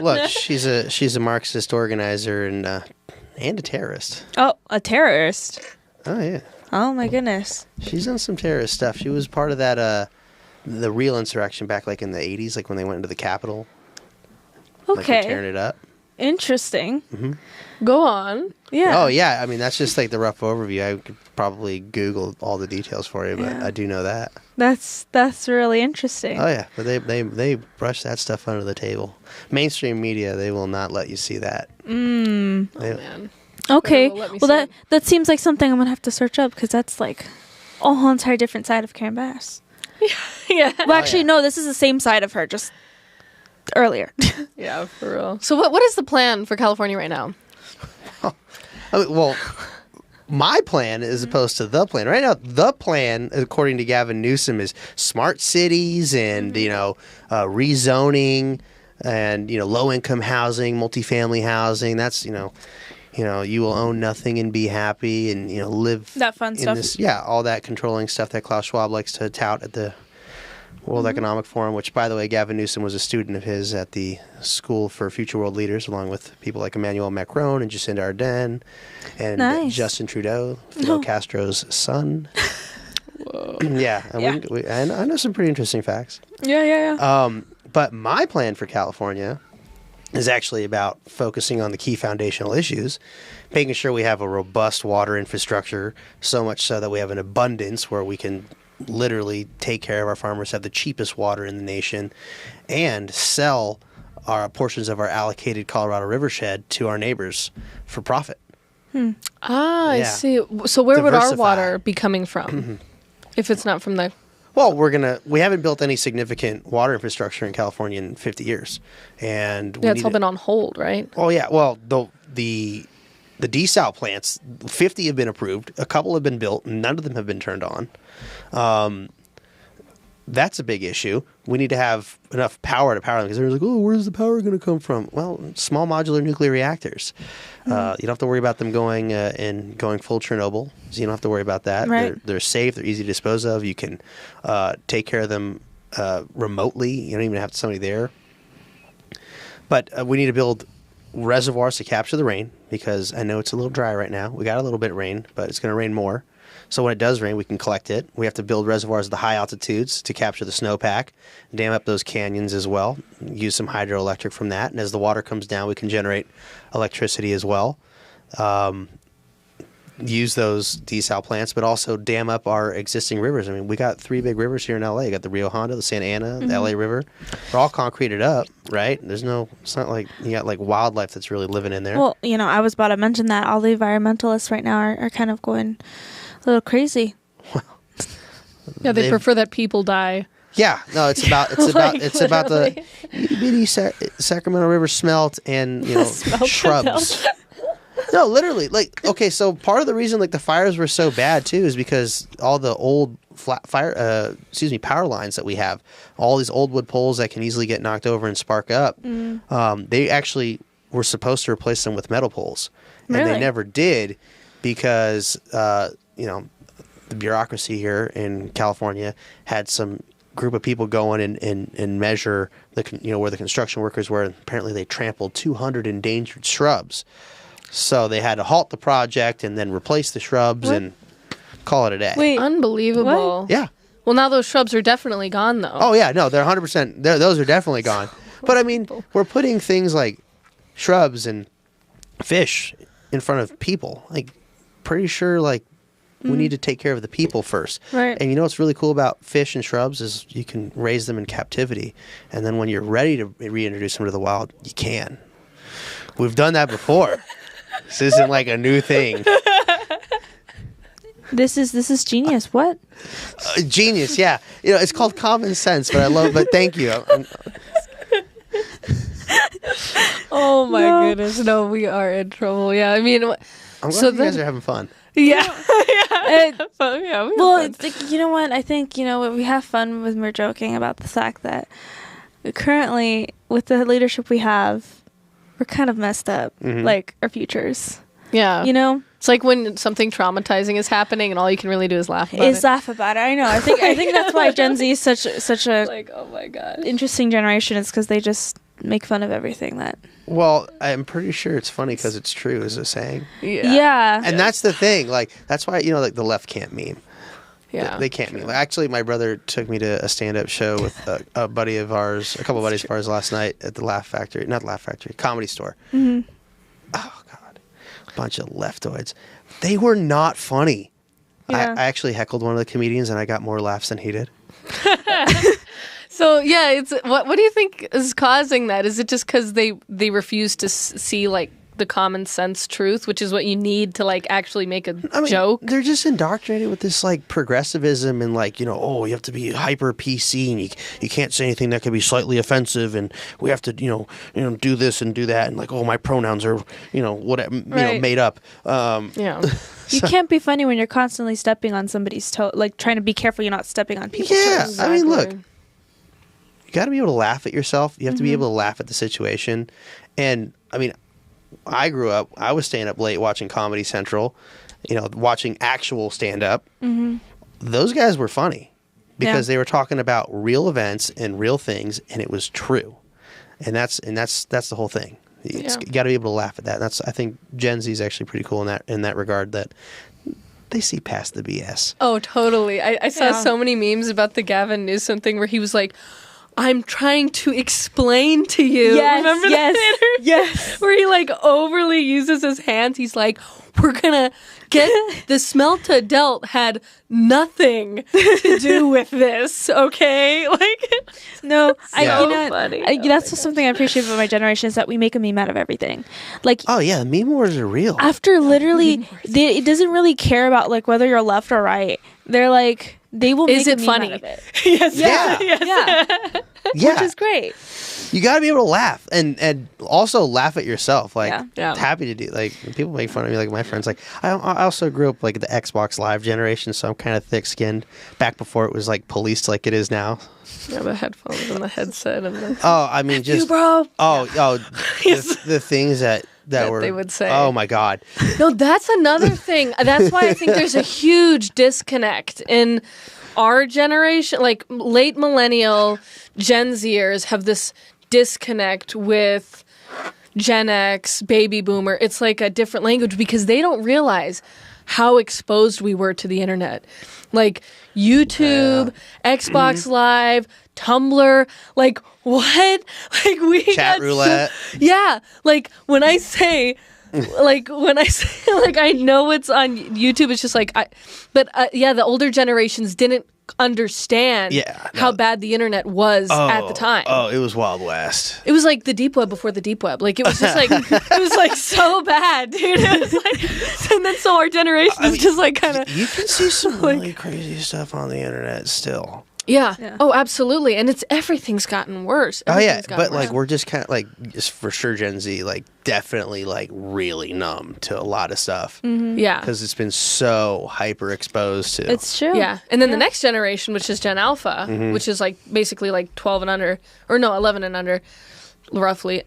look, she's a Marxist organizer and a terrorist. Oh, a terrorist. Oh, yeah. Oh, my goodness. She's done some terrorist stuff. She was part of that, the real insurrection back, like, in the 80s, like, when they went into the Capitol. Okay. Like, tearing it up. Interesting. Mm-hmm. Go on. Yeah. Oh, yeah. I mean, that's just, like, the rough overview. I could probably Google all the details for you, but I do know that. That's really interesting. Oh, yeah. But they brush that stuff under the table. Mainstream media, they will not let you see that. Man. Okay. Well, that seems like something I'm going to have to search up because that's, like, a whole entire different side of Karen Bass. Yeah. Well, actually, no, this is the same side of her, just earlier. Yeah, for real. So what is the plan for California right now? Well, my plan as opposed to the plan. Right now, the plan, according to Gavin Newsom, is smart cities and, rezoning and, low-income housing, multifamily housing. That's, you will own nothing and be happy and, live that fun in stuff. This, all that controlling stuff that Klaus Schwab likes to tout at the World Economic Forum, which, by the way, Gavin Newsom was a student of his at the School for Future World Leaders, along with people like Emmanuel Macron and Jacinda Ardern and Justin Trudeau, Fidel Castro's son. Whoa. Yeah. And I know some pretty interesting facts. Yeah. But my plan for California is actually about focusing on the key foundational issues, making sure we have a robust water infrastructure, so much so that we have an abundance where we can literally take care of our farmers, have the cheapest water in the nation, and sell our portions of our allocated Colorado Rivershed to our neighbors for profit. I see. So where would our water be coming from if it's not from the Well, we haven't built any significant water infrastructure in California in 50 years. And it's all been on hold, right? Oh, yeah. Well, the desal plants, 50 have been approved. A couple have been built. None of them have been turned on. That's a big issue. We need to have enough power to power them because they're like, oh, where's the power going to come from? Well, small modular nuclear reactors. You don't have to worry about them going full Chernobyl. So you don't have to worry about that. Right. They're safe. They're easy to dispose of. You can take care of them remotely. You don't even have somebody there. But we need to build reservoirs to capture the rain because I know it's a little dry right now. We got a little bit of rain, but it's going to rain more. So when it does rain, we can collect it. We have to build reservoirs at the high altitudes to capture the snowpack, dam up those canyons as well, use some hydroelectric from that. And as the water comes down, we can generate electricity as well. Use those desal plants, but also dam up our existing rivers. I mean, we got 3 big rivers here in LA. You got the Rio Hondo, the Santa Ana, the LA River. They're all concreted up, right? It's not like you got like wildlife that's really living in there. Well, I was about to mention that all the environmentalists right now are kind of going a little crazy. Yeah, they prefer that people die. Yeah, no, it's about the bitty Sacramento River smelt and shrubs. No, literally, okay. So part of the reason the fires were so bad too is because all the old power lines that we have, all these old wood poles that can easily get knocked over and spark up. They actually were supposed to replace them with metal poles, and Really? they never did because the bureaucracy here in California had some group of people go in and measure where the construction workers were. And apparently they trampled 200 endangered shrubs. So they had to halt the project and then replace the shrubs and call it a day. Wait, unbelievable. what? Yeah. Well, now those shrubs are definitely gone, though. Oh, yeah. No, they're 100%. Those are definitely gone. But, I mean, we're putting things like shrubs and fish in front of people. Pretty sure, we need to take care of the people first. Right. And what's really cool about fish and shrubs is you can raise them in captivity. And then when you're ready to reintroduce them to the wild, you can. We've done that before. This isn't a new thing. This is genius. What? Genius, yeah. It's called common sense, but thank you. Oh my goodness. No, we are in trouble. Yeah, I mean, I'm glad you guys are having fun. Yeah. Well, it's you know what? I think, we have fun when we're joking about the fact that currently, with the leadership we have, we're kind of messed up, our futures. Yeah. It's like when something traumatizing is happening and all you can really do is laugh about it. Laugh about it. I know. I think that's why Gen Z is such a oh my god, interesting generation. It's because they just make fun of everything that. Well, I'm pretty sure it's funny because it's true, is a saying. Yeah. And that's the thing. That's why, the left can't meme. Yeah. They can't meme. Actually, my brother took me to a stand-up show with a buddy of ours, a couple of buddies of ours last night at the Comedy Store. Mm-hmm. Oh, God. Bunch of leftoids. They were not funny. Yeah. I actually heckled one of the comedians, and I got more laughs than he did. So yeah, it's what do you think is causing that? Is it just because they refuse to see the common sense truth, which is what you need to actually make a joke? They're just indoctrinated with this progressivism and you have to be hyper PC and you can't say anything that could be slightly offensive and we have to do this and do that and my pronouns are made up. You can't be funny when you're constantly stepping on somebody's toe, trying to be careful you're not stepping on people's toes. Yeah, Exactly. I mean, look, you got to be able to laugh at yourself. You have to be able to laugh at the situation. And I mean, I grew up, I was staying up late watching Comedy Central, watching actual stand-up. Mm-hmm. Those guys were funny because they were talking about real events and real things, and it was true. And that's the whole thing. You got to be able to laugh at that. And I think Gen Z is actually pretty cool in that regard, that they see past the BS. Oh, totally. I saw so many memes about the Gavin Newsom thing where he was like, I'm trying to explain to you. Yes, remember yes, that? yes. Where he overly uses his hands. He's like, we're gonna get the Smelta Delt had nothing to do with this, okay? No, funny. That's just something I appreciate about my generation is that we make a meme out of everything. Oh yeah, meme wars are real. After literally, it doesn't really care about whether you're left or right. They're they will Is make it a meme funny? out of it. Yes. Yeah. Yeah. Yeah. Which is great. You got to be able to laugh and also laugh at yourself. Like, Yeah. happy to do. Like, when people make fun of me, like my friends. Like, I also grew up like the Xbox Live generation, so I'm kind of thick-skinned. Back before it was like policed like it is now. Yeah, the headphones and the headset and the Oh, I mean, just bro. the things that were they would say. Oh my God. No, that's another thing. That's why I think there's a huge disconnect in our generation. Like late millennial Gen Zers have this disconnect with Gen X, baby boomer. It's like a different language because they don't realize how exposed we were to the internet. Like YouTube, Xbox Live, Tumblr, like what? Like we Chat roulette. yeah, like when I say like I know it's on YouTube, it's just like the older generations didn't understand how bad the internet was at the time. Oh, it was Wild West. It was like the deep web before the deep web. Like it was just like it was like so bad, dude. It was like, and then so our generation is just like kind of. You can see some really crazy stuff on the internet still. Yeah. Oh, absolutely. And everything's gotten worse. But like we're just kind of like, just for sure, Gen Z, like definitely like really numb to a lot of stuff. Mm-hmm. Yeah. Because it's been so hyper exposed to. It's true. Yeah. And then the next generation, which is Gen Alpha, which is like basically like 12 and under, or no, 11 and under, roughly,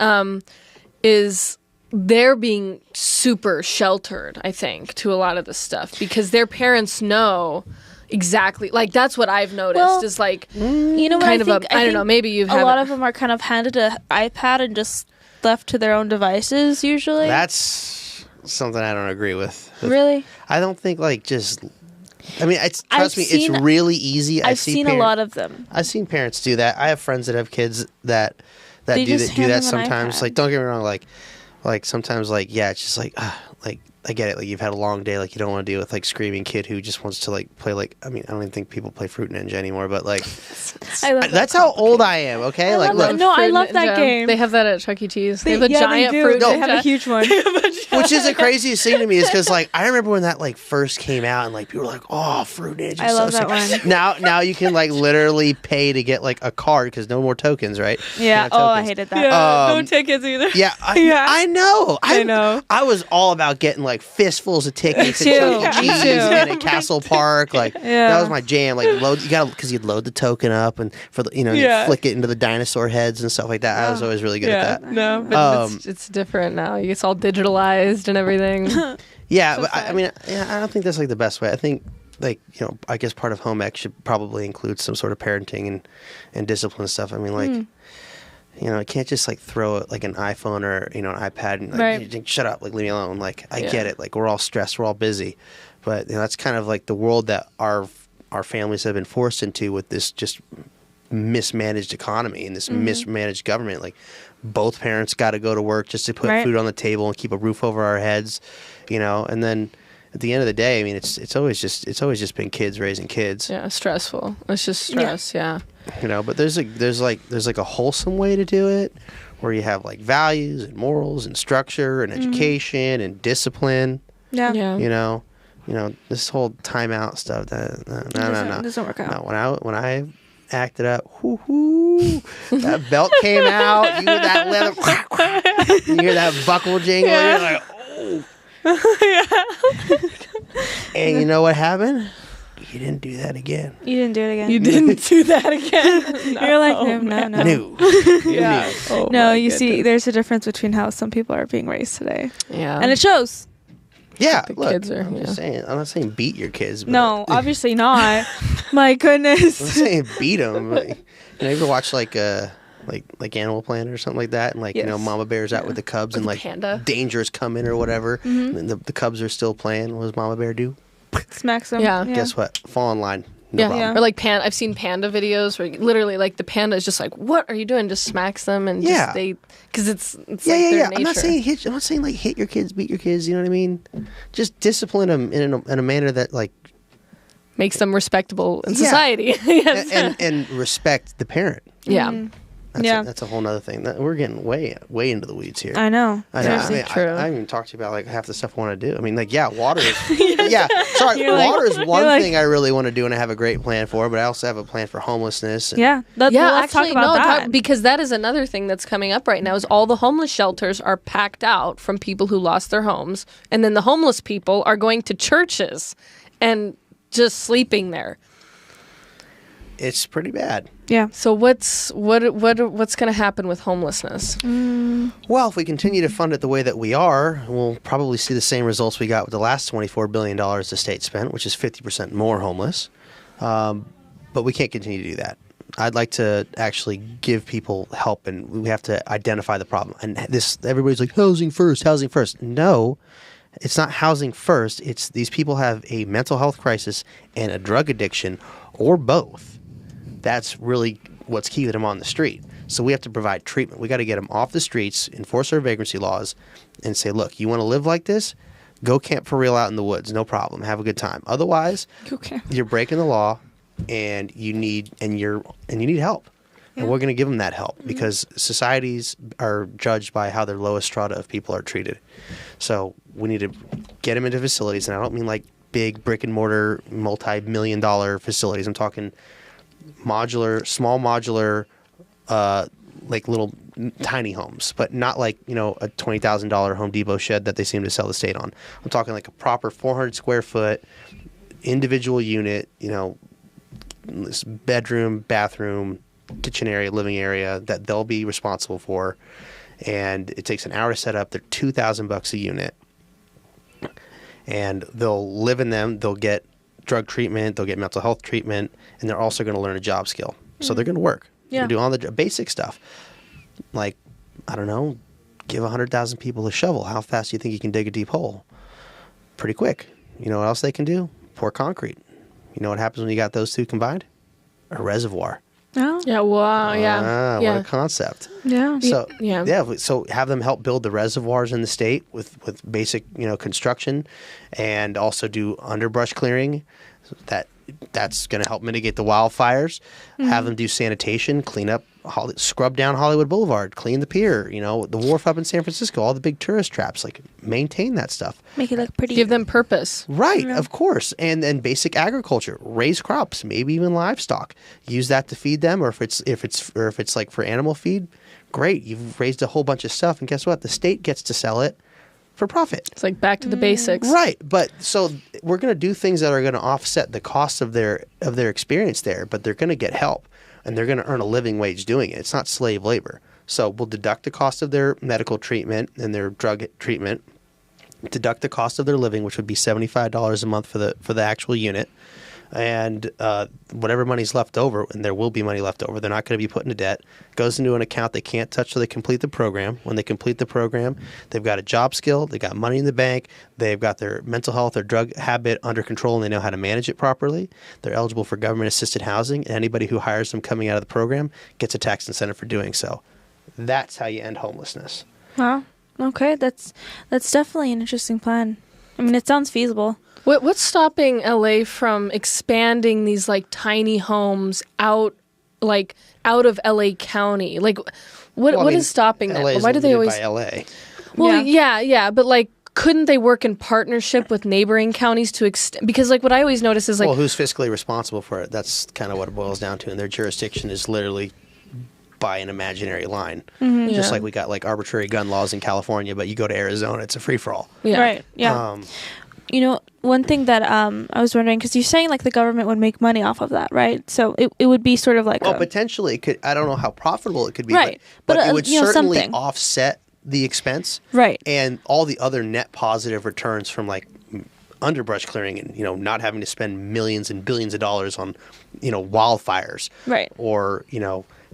is they're being super sheltered, I think, to a lot of this stuff because their parents know. Exactly. Like that's what I've noticed is like you know what kind I think, I don't know, maybe you've a lot of them are kind of handed an iPad and just left to their own devices usually. That's something I don't agree with. Really? I don't think like just I mean, trust me, it's really easy. I've seen a lot of them. I've seen parents do that. I have friends that have kids that They do just hand that them an sometimes. iPad. Like don't get me wrong, like sometimes like it's just like I get it. Like you've had a long day. Like you don't want to deal with like screaming kid who just wants to like play. Like I mean, I don't even think people play Fruit Ninja anymore. But like, that's how old I am. Okay, I like love look, No, I love that game. They have that at Chuck E. Cheese. They have a giant they do. Fruit They Ninja. have a huge one. which is the craziest thing to me is because like I remember when that like first came out and like people were like, oh, Fruit Ninja. I love that one. Now you can like literally pay to get like a card because no more tokens, right? Yeah. Oh, I hated that. Yeah, no tickets either. Yeah, I know. I know. I was all about getting like fistfuls of tickets Me at too. Chuck E. Me Cheese too. and at Castle Park. Like Yeah. that was my jam. Like because you'd load the token up and for the you'd flick it into the dinosaur heads and stuff like that. I was always really good at that. No, but it's different now. It's all digitalized and everything. Yeah, but I mean, I don't think that's like the best way. I think like I guess part of home ec should probably include some sort of parenting and discipline stuff. I mean, like. I can't just like throw like an iPhone or an iPad and like shut up, like leave me alone. Like I get it, like we're all stressed, we're all busy, but that's kind of like the world that our families have been forced into with this just mismanaged economy and this mismanaged government. Like both parents got to go to work just to put food on the table and keep a roof over our heads, and then. At the end of the day, I mean, it's always just been kids raising kids. Yeah, stressful. It's just stress. Yeah. But there's like a wholesome way to do it, where you have like values and morals and structure and education and discipline. Yeah. This whole timeout stuff. No. It doesn't work out. No, when I acted up, that belt came out. You hear that leather, you hear that buckle jingle. You're like, oh. And you know what happened? You didn't do that again. You didn't do it again. You didn't do that again. You're like, no. Yeah. No, you see, there's a difference between how some people are being raised today. Yeah. And it shows. Yeah, look, kids are, I'm not saying beat your kids. But no, obviously not. My goodness. I'm saying beat them. Like, you ever watch like Animal Planet or something like that, and like Mama Bear's out with the cubs with and like panda. Dangers come in or whatever, and the cubs are still playing. What does Mama Bear do? Smacks them. Yeah. Guess what? Fall in line. No problem. Or like I've seen panda videos where literally like the panda is just like, "What are you doing?" Just smacks them and just because it's like their nature. I'm not saying like hit your kids, beat your kids. You know what I mean? Just discipline them in a manner that like makes them respectable in society. Yes. and respect the parent. Yeah. That's a whole nother thing. We're getting way into the weeds here. I know. I Seriously. mean, True. I haven't even talked to you about like half the stuff I want to do. I mean, like, water is water is one thing I really want to do, and I have a great plan for. But I also have a plan for homelessness. And Let's talk about that. because that is another thing that's coming up right now. Is all the homeless shelters are packed out from people who lost their homes, and then the homeless people are going to churches and just sleeping there. It's pretty bad. Yeah. So what's going to happen with homelessness? Well, if we continue to fund it the way that we are, we'll probably see the same results we got with the last $24 billion the state spent, which is 50% more homeless. But we can't continue to do that. I'd like to actually give people help, and we have to identify the problem. And everybody's like, housing first. No, it's not housing first. It's these people have a mental health crisis and a drug addiction, or both. That's really what's keeping them on the street. So we have to provide treatment. We got to get them off the streets, enforce our vagrancy laws, and say, look, you want to live like this? Go camp for real out in the woods. No problem. Have a good time. Otherwise, you're breaking the law, and you need help. Yeah. And we're going to give them that help because societies are judged by how their lowest strata of people are treated. So we need to get them into facilities, and I don't mean like big brick and mortar multi-million-dollar facilities. I'm talking small modular, like little tiny homes, but not like, a $20,000 Home Depot shed that they seem to sell the state on. I'm talking like a proper 400 square foot individual unit, this bedroom, bathroom, kitchen area, living area that they'll be responsible for. And it takes an hour to set up. They're $2,000 a unit. And they'll live in them. They'll get drug treatment. They'll get mental health treatment. And they're also going to learn a job skill. So they're going to work. Yeah. They're doing all the basic stuff. Like, I don't know, give 100,000 people a shovel. How fast do you think you can dig a deep hole? Pretty quick. You know what else they can do? Pour concrete. You know what happens when you got those two combined? A reservoir. Oh. Yeah, wow, yeah. What a concept. Yeah. So have them help build the reservoirs in the state with basic, construction, and also do underbrush clearing. That's going to help mitigate the wildfires. Mm-hmm. Have them do sanitation, clean up, scrub down Hollywood Boulevard, clean the pier, the wharf up in San Francisco, all the big tourist traps, like maintain that stuff. Make it look pretty. Give them purpose. Right, of course. And then basic agriculture, raise crops, maybe even livestock. Use that to feed them, or if it's like for animal feed, great. You've raised a whole bunch of stuff, and guess what? The state gets to sell it for profit. It's like back to the basics. Right. But so we're going to do things that are going to offset the cost of their experience there, but they're going to get help, and they're going to earn a living wage doing it. It's not slave labor. So we'll deduct the cost of their medical treatment and their drug treatment, deduct the cost of their living, which would be $75 a month for the actual unit, and whatever money's left over, and there will be money left over, they're not going to be put into debt, goes into an account they can't touch till they complete the program. When they complete the program, they've got a job skill, they've got money in the bank, they've got their mental health or drug habit under control, and they know how to manage it properly. They're eligible for government-assisted housing, and anybody who hires them coming out of the program gets a tax incentive for doing so. That's how you end homelessness. Wow. Okay, that's definitely an interesting plan. I mean, it sounds feasible. What's stopping LA from expanding these like tiny homes out of LA County? Like, what is stopping that? LA Why do they always? By LA. Well, yeah, but like, couldn't they work in partnership with neighboring counties to extend? Because like what I always notice is like, well, who's fiscally responsible for it? That's kind of what it boils down to, and their jurisdiction is literally by an imaginary line. Mm-hmm. Just like we got like arbitrary gun laws in California, but you go to Arizona, it's a free for all. Yeah. Right. Yeah. One thing that I was wondering, because you're saying like the government would make money off of that, right? So it would be sort of like potentially it could. I don't know how profitable it could be, right? But it would certainly offset the expense, right? And all the other net positive returns from like underbrush clearing and not having to spend millions and billions of dollars on wildfires, right? Or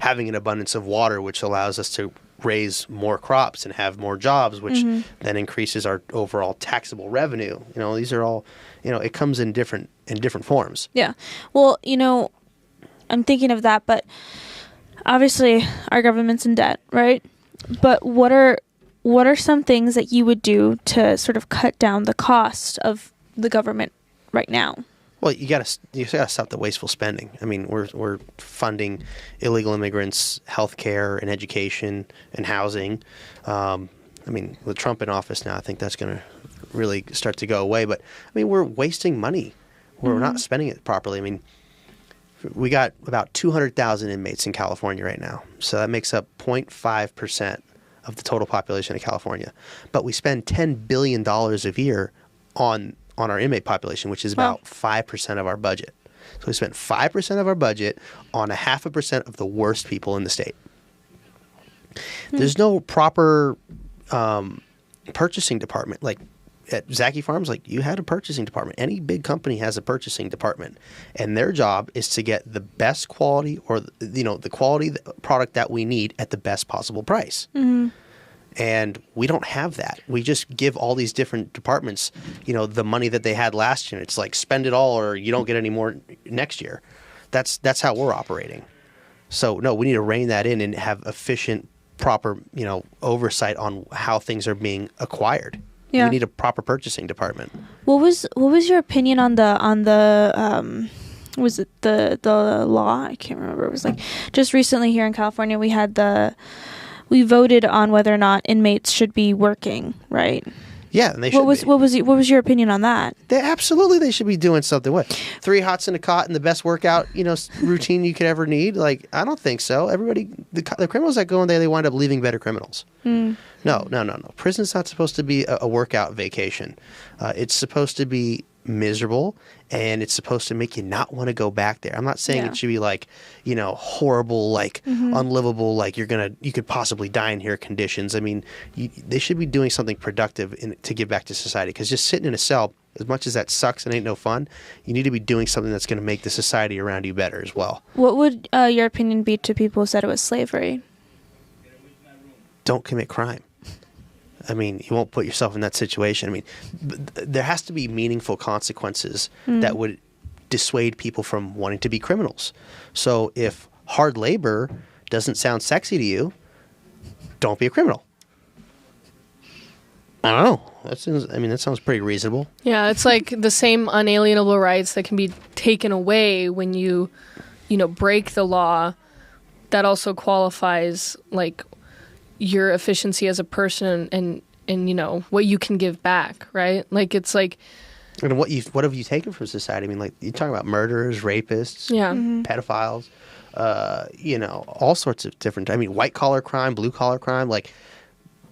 having an abundance of water, which allows us to raise more crops and have more jobs, which then increases our overall taxable revenue. These are all, it comes in different forms. Yeah. Well, I'm thinking of that, but obviously our government's in debt, right? But what are some things that you would do to sort of cut down the cost of the government right now? Well, you got to stop the wasteful spending. I mean, we're funding illegal immigrants' health care and education and housing. I mean, with Trump in office now, I think that's going to really start to go away. But I mean, we're wasting money. We're not spending it properly. I mean, we got about 200,000 inmates in California right now, so that makes up 0.5% of the total population of California. But we spend $10 billion a year on our inmate population, which is about 5% of our budget. So we spent 5% of our budget on 0.5% of the worst people in the state. There's no proper purchasing department. Like at Zacky Farms, like you had a purchasing department. Any big company has a purchasing department, and their job is to get the best quality or the quality product that we need at the best possible price. Mm-hmm. And we don't have that. We just give all these different departments, the money that they had last year. It's like spend it all or you don't get any more next year. That's how we're operating. So no, we need to rein that in and have efficient, proper, oversight on how things are being acquired. Yeah. We need a proper purchasing department. What was your opinion on the was it the law? I can't remember. It was like just recently here in California we voted on whether or not inmates should be working, right? Yeah, and they should. What was your opinion on that? They should be doing something. What, 3 hots in a cot and the best workout routine you could ever need? Like, I don't think so. Everybody, the criminals that go in there, they wind up leaving better criminals. No. Prison's not supposed to be a workout vacation. It's supposed to be miserable, and it's supposed to make you not want to go back there. I'm not saying it should be like, horrible, like unlivable, like you could possibly die in here conditions. I mean, they should be doing something productive to give back to society, because just sitting in a cell, as much as that sucks and ain't no fun, you need to be doing something that's going to make the society around you better as well. What would your opinion be to people who said it was slavery? Don't commit crime. I mean, you won't put yourself in that situation. I mean, there has to be meaningful consequences that would dissuade people from wanting to be criminals. So if hard labor doesn't sound sexy to you, don't be a criminal. I don't know. That sounds pretty reasonable. Yeah, it's like the same unalienable rights that can be taken away when you break the law. That also qualifies like your efficiency as a person and what you can give back, right? Like it's like, and what have you taken from society? I mean, like you're talking about murderers, rapists, pedophiles, all sorts of different. I mean, white collar crime, blue collar crime. Like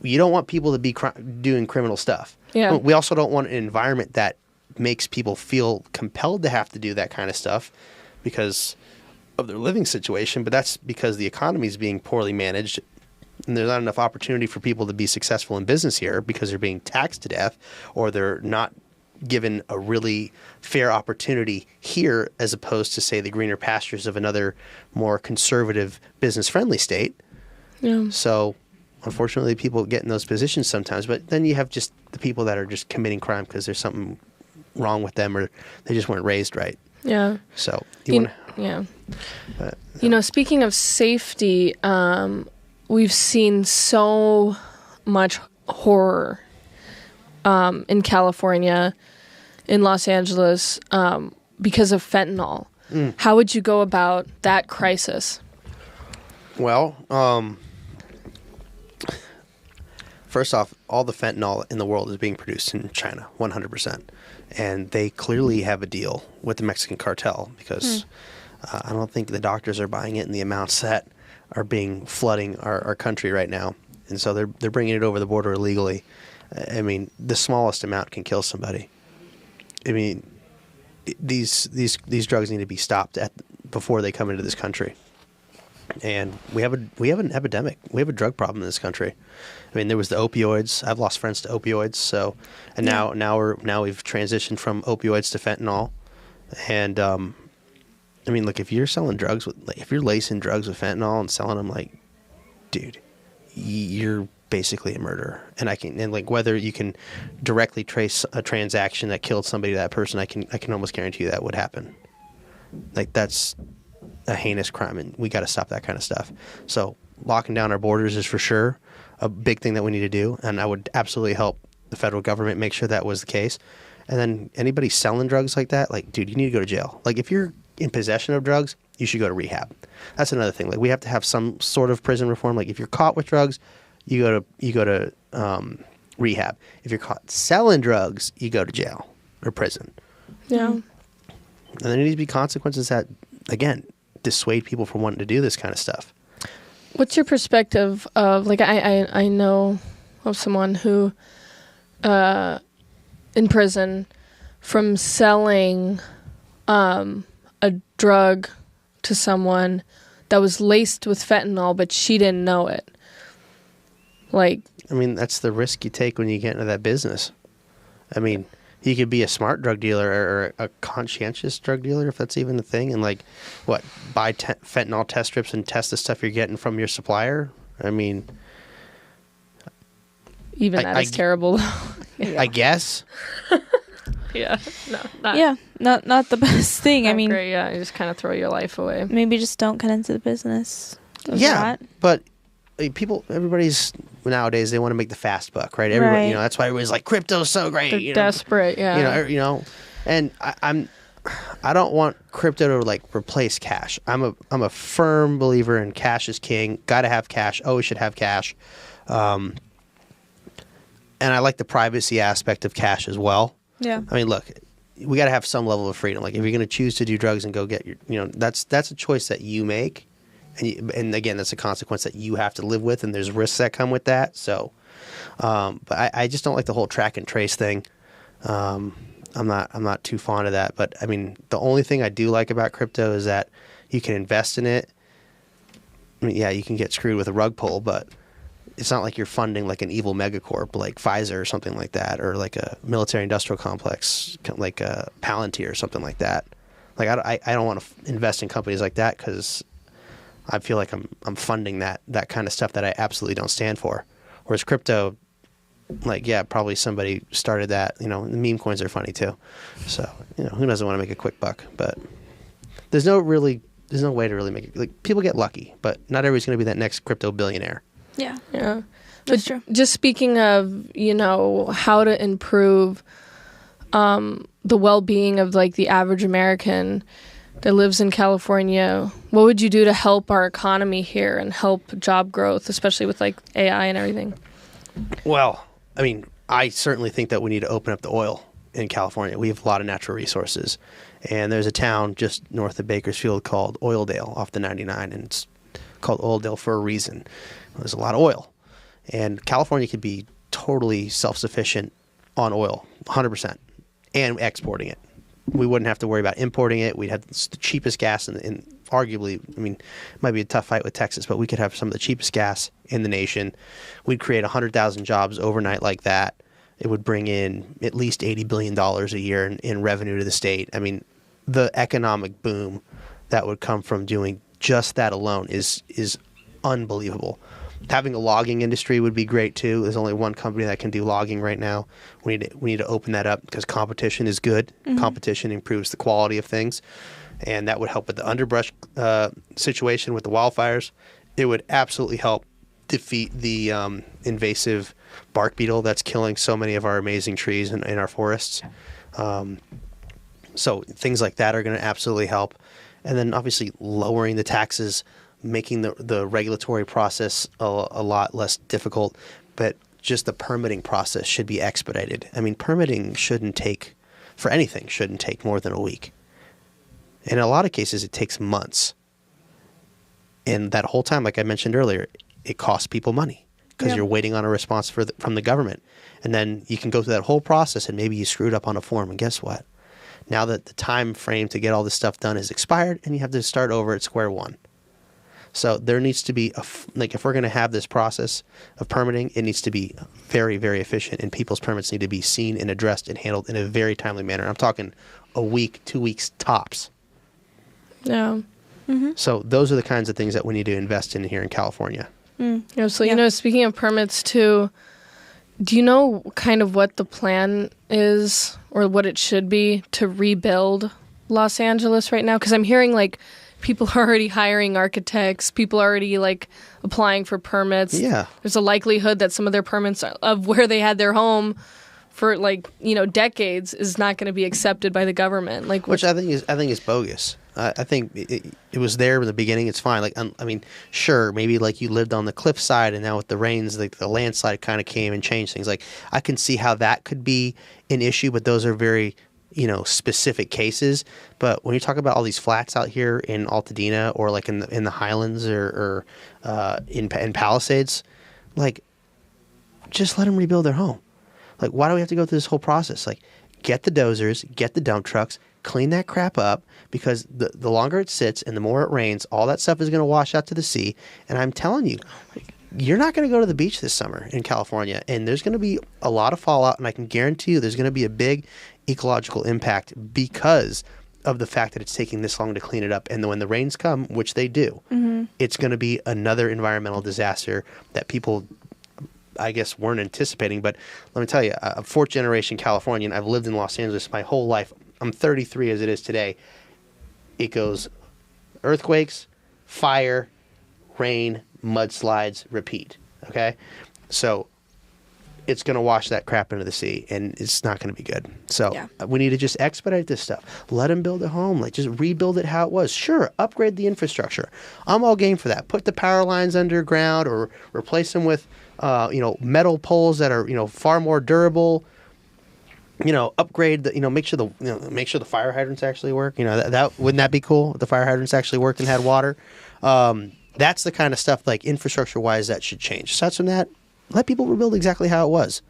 you don't want people to be doing criminal stuff. Yeah. We also don't want an environment that makes people feel compelled to have to do that kind of stuff because of their living situation. But that's because the economy is being poorly managed. And there's not enough opportunity for people to be successful in business here because they're being taxed to death, or they're not given a really fair opportunity here as opposed to, say, the greener pastures of another more conservative, business-friendly state. Yeah. So, unfortunately, people get in those positions sometimes. But then you have just the people that are just committing crime because there's something wrong with them or they just weren't raised right. Yeah. So, speaking of safety, we've seen so much horror in California, in Los Angeles, because of fentanyl. How would you go about that crisis? Well, first off, all the fentanyl in the world is being produced in China, 100%. And they clearly have a deal with the Mexican cartel because I don't think the doctors are buying it in the amounts that are flooding our country right now. And so they're bringing it over the border illegally. I mean, the smallest amount can kill somebody. I mean, these drugs need to be stopped before they come into this country. And we have an epidemic. We have a drug problem in this country. I mean, there was the opioids. I've lost friends to opioids. So, and now we've transitioned from opioids to fentanyl. And I mean, look, if you're selling drugs if you're lacing drugs with fentanyl and selling them, like, dude, you're basically a murderer. And whether you can directly trace a transaction that killed somebody to that person, I can almost guarantee you that would happen. Like, that's a heinous crime, and we got to stop that kind of stuff. So locking down our borders is for sure a big thing that we need to do, and I would absolutely help the federal government make sure that was the case. And then anybody selling drugs like that, like, dude, you need to go to jail. Like, if you're in possession of drugs, you should go to rehab. That's another thing. Like, we have to have some sort of prison reform. Like, if you're caught with drugs, you go to rehab. If you're caught selling drugs, you go to jail or prison. Yeah. And there needs to be consequences that, again, dissuade people from wanting to do this kind of stuff. What's your perspective of, like, I know of someone who, in prison, from selling a drug to someone that was laced with fentanyl, but she didn't know it. Like, I mean, that's the risk you take when you get into that business. I mean, you could be a smart drug dealer or a conscientious drug dealer, if that's even a thing, and, like, what, buy fentanyl test strips and test the stuff you're getting from your supplier? I mean, even that is terrible. I guess. Yeah. No. Yeah. Not the best thing. I mean, great, yeah, you just kind of throw your life away. maybe just don't get into the business. Yeah, but everybody's nowadays, they want to make the fast buck, right? Everybody, Right. that's why everybody's like, crypto's so great. They're desperate, yeah. And I don't want crypto to, like, replace cash. I'm a firm believer in cash is king. Got to have cash. Always should have cash. And I like the privacy aspect of cash as well. Yeah. I mean, look, we got to have some level of freedom. Like, if you're going to choose to do drugs and go get your, that's a choice that you make. And again, that's a consequence that you have to live with, and there's risks that come with that. So, but I just don't like the whole track and trace thing. I'm not too fond of that. But I mean, the only thing I do like about crypto is that you can invest in it. I mean, yeah, you can get screwed with a rug pull, but it's not like you're funding like an evil megacorp like Pfizer or something like that, or like a military industrial complex like a Palantir or something like that. Like, I don't want to invest in companies like that because I feel like I'm funding that kind of stuff that I absolutely don't stand for. Whereas crypto, like, yeah, probably somebody started that. The meme coins are funny too. So, who doesn't want to make a quick buck? But there's no way to really make it. Like, people get lucky, but not everybody's going to be that next crypto billionaire. Yeah. Yeah. That's true. Just speaking of, how to improve the well-being of, like, the average American that lives in California, what would you do to help our economy here and help job growth, especially with, like, AI and everything? Well, I mean, I certainly think that we need to open up the oil in California. We have a lot of natural resources. And there's a town just north of Bakersfield called Oildale off the 99, and it's called Oildale for a reason. There's a lot of oil. And California could be totally self-sufficient on oil, 100%, and exporting it. We wouldn't have to worry about importing it. We'd have the cheapest gas in arguably, I mean, it might be a tough fight with Texas, but we could have some of the cheapest gas in the nation. We'd create 100,000 jobs overnight like that. It would bring in at least $80 billion a year in revenue to the state. I mean, the economic boom that would come from doing just that alone is unbelievable. Having a logging industry would be great too. There's only one company that can do logging right now. We need to open that up because competition is good. Mm-hmm. Competition improves the quality of things, and that would help with the underbrush situation with the wildfires. It would absolutely help defeat the invasive bark beetle that's killing so many of our amazing trees in our forests. So things like that are going to absolutely help. And then obviously lowering the taxes, making the regulatory process a lot less difficult, but just the permitting process should be expedited. I mean, permitting shouldn't take more than a week. In a lot of cases, it takes months. And that whole time, like I mentioned earlier, it costs people money because you're waiting on a response from the government. And then you can go through that whole process and maybe you screwed up on a form. And guess what? Now that the time frame to get all this stuff done is expired and you have to start over at square one. So there needs to be, if we're going to have this process of permitting, it needs to be very, very efficient, and people's permits need to be seen and addressed and handled in a very timely manner. I'm talking a week, 2 weeks tops. Yeah. Mm-hmm. So those are the kinds of things that we need to invest in here in California. Yeah, so, speaking of permits too, do you know kind of what the plan is or what it should be to rebuild Los Angeles right now? Because I'm hearing, like, people are already hiring architects. People are already, like, applying for permits. Yeah. There's a likelihood that some of their permits of where they had their home for decades is not going to be accepted by the government. Which I think is bogus. I think it was there in the beginning. It's fine. Like, I mean, sure, maybe like you lived on the cliffside, and now with the rains, like the landslide kind of came and changed things. Like, I can see how that could be an issue, but those are very, specific cases. But when you talk about all these flats out here in Altadena or like in the Highlands or in Palisades, like, just let them rebuild their home. Like, why do we have to go through this whole process? Like, get the dozers, get the dump trucks, clean that crap up, because the longer it sits and the more it rains, all that stuff is going to wash out to the sea. And I'm telling you, you're not going to go to the beach this summer in California, and there's going to be a lot of fallout, and I can guarantee you there's going to be a big ecological impact because of the fact that it's taking this long to clean it up. And when the rains come, which they do, it's going to be another environmental disaster that people, I guess, weren't anticipating. But let me tell you, a fourth-generation Californian, I've lived in Los Angeles my whole life. I'm 33 as it is today. It goes earthquakes, fire, rain, mudslides, repeat. Okay? So it's going to wash that crap into the sea, and it's not going to be good. So we need to just expedite this stuff. Let them build a home. Like, just rebuild it how it was. Sure, upgrade the infrastructure. I'm all game for that. Put the power lines underground or replace them with metal poles that are, far more durable. Upgrade the, make sure the fire hydrants actually work. That wouldn't that be cool? If the fire hydrants actually worked and had water. That's the kind of stuff, like, infrastructure wise, that should change. Aside from that, let people rebuild exactly how it was.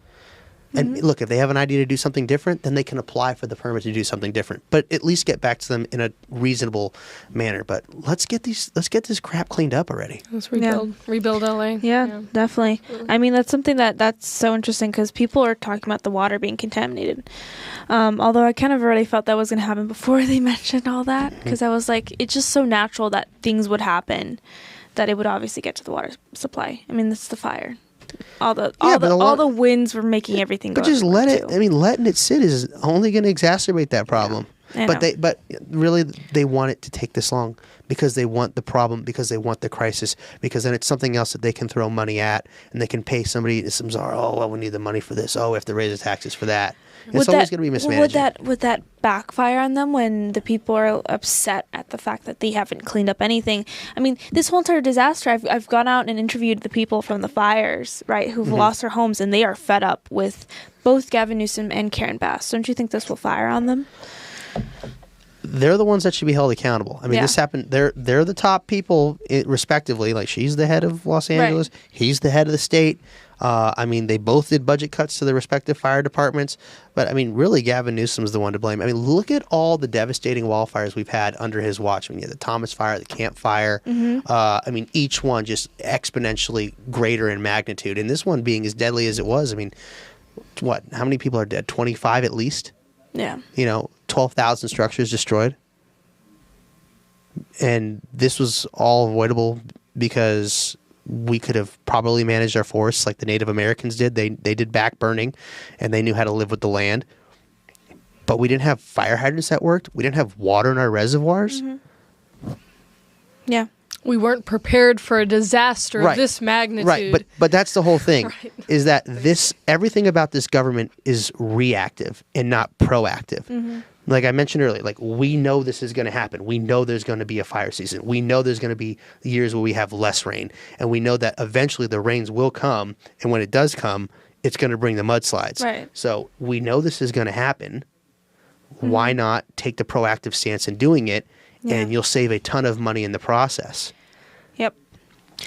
And look, if they have an idea to do something different, then they can apply for the permit to do something different. But at least get back to them in a reasonable manner. But let's get this crap cleaned up already. Let's rebuild LA. Yeah, definitely. I mean, that's something that's so interesting, because people are talking about the water being contaminated. Although I kind of already felt that was going to happen before they mentioned all that, because I was like, it's just so natural that things would happen, that it would obviously get to the water supply. I mean, that's the fire. All the winds were making everything go. But just let it. I mean, letting it sit is only going to exacerbate that problem. Yeah, but really, they want it to take this long because they want the problem, because they want the crisis, because then it's something else that they can throw money at, and they can pay somebody. We need the money for this. We have to raise the taxes for that. It's always going to be mismanaged. Would that backfire on them when the people are upset at the fact that they haven't cleaned up anything? I mean, this whole entire disaster, I've gone out and interviewed the people from the fires, right, who've lost their homes, and they are fed up with both Gavin Newsom and Karen Bass. Don't you think this will fire on them? They're the ones that should be held accountable. I mean, this happened. They're the top people, respectively. Like, she's the head of Los Angeles. Right. He's the head of the state. I mean, they both did budget cuts to their respective fire departments. But, I mean, really, Gavin Newsom's the one to blame. I mean, look at all the devastating wildfires we've had under his watch. I mean, the Thomas Fire, the Camp Fire. I mean, each one just exponentially greater in magnitude. And this one being as deadly as it was. I mean, how many people are dead? 25 at least? Yeah. 12,000 structures destroyed. And this was all avoidable because we could have properly managed our forests like the Native Americans did. They did back burning, and they knew how to live with the land. But we didn't have fire hydrants that worked. We didn't have water in our reservoirs. Yeah. We weren't prepared for a disaster of this magnitude. Right, but that's the whole thing, is that everything about this government is reactive and not proactive. Like I mentioned earlier, like, we know this is going to happen. We know there's going to be a fire season. We know there's going to be years where we have less rain. And we know that eventually the rains will come. And when it does come, it's going to bring the mudslides. Right. So we know this is going to happen. Why not take the proactive stance in doing it? And you'll save a ton of money in the process. Yep.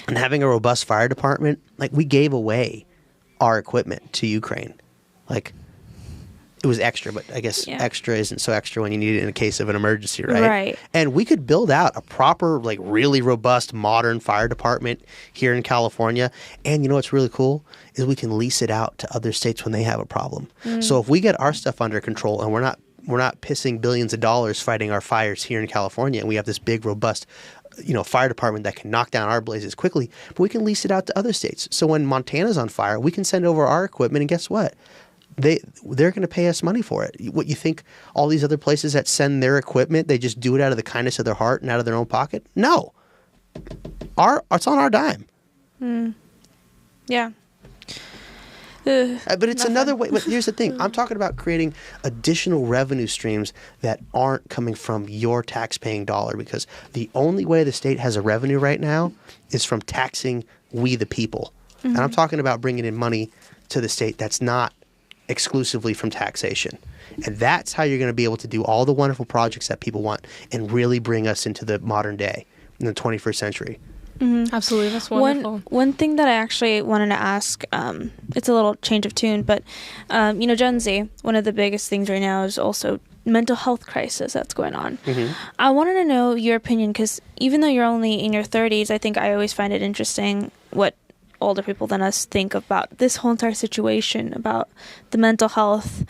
And having a robust fire department, like, we gave away our equipment to Ukraine. Like, it was extra, but I guess extra isn't so extra when you need it in a case of an emergency, right? Right. And we could build out a proper, like, really robust, modern fire department here in California. And you know what's really cool is we can lease it out to other states when they have a problem. So if we get our stuff under control and we're not pissing billions of dollars fighting our fires here in California, and we have this big, robust, fire department that can knock down our blazes quickly, but we can lease it out to other states. So when Montana's on fire, we can send over our equipment, and guess what? They're going to pay us money for it. What, you think all these other places that send their equipment, they just do it out of the kindness of their heart and out of their own pocket? No. It's on our dime. Yeah. But it's another way. But here's the thing. I'm talking about creating additional revenue streams that aren't coming from your tax-paying dollar, because the only way the state has a revenue right now is from taxing we the people. And I'm talking about bringing in money to the state that's not exclusively from taxation. And that's how you're going to be able to do all the wonderful projects that people want and really bring us into the modern day in the 21st century. Absolutely. That's wonderful. One thing that I actually wanted to ask, it's a little change of tune, but, Gen Z, one of the biggest things right now is also mental health crisis that's going on. I wanted to know your opinion, because even though you're only in your 30s, I think I always find it interesting what older people than us think about this whole entire situation, about the mental health.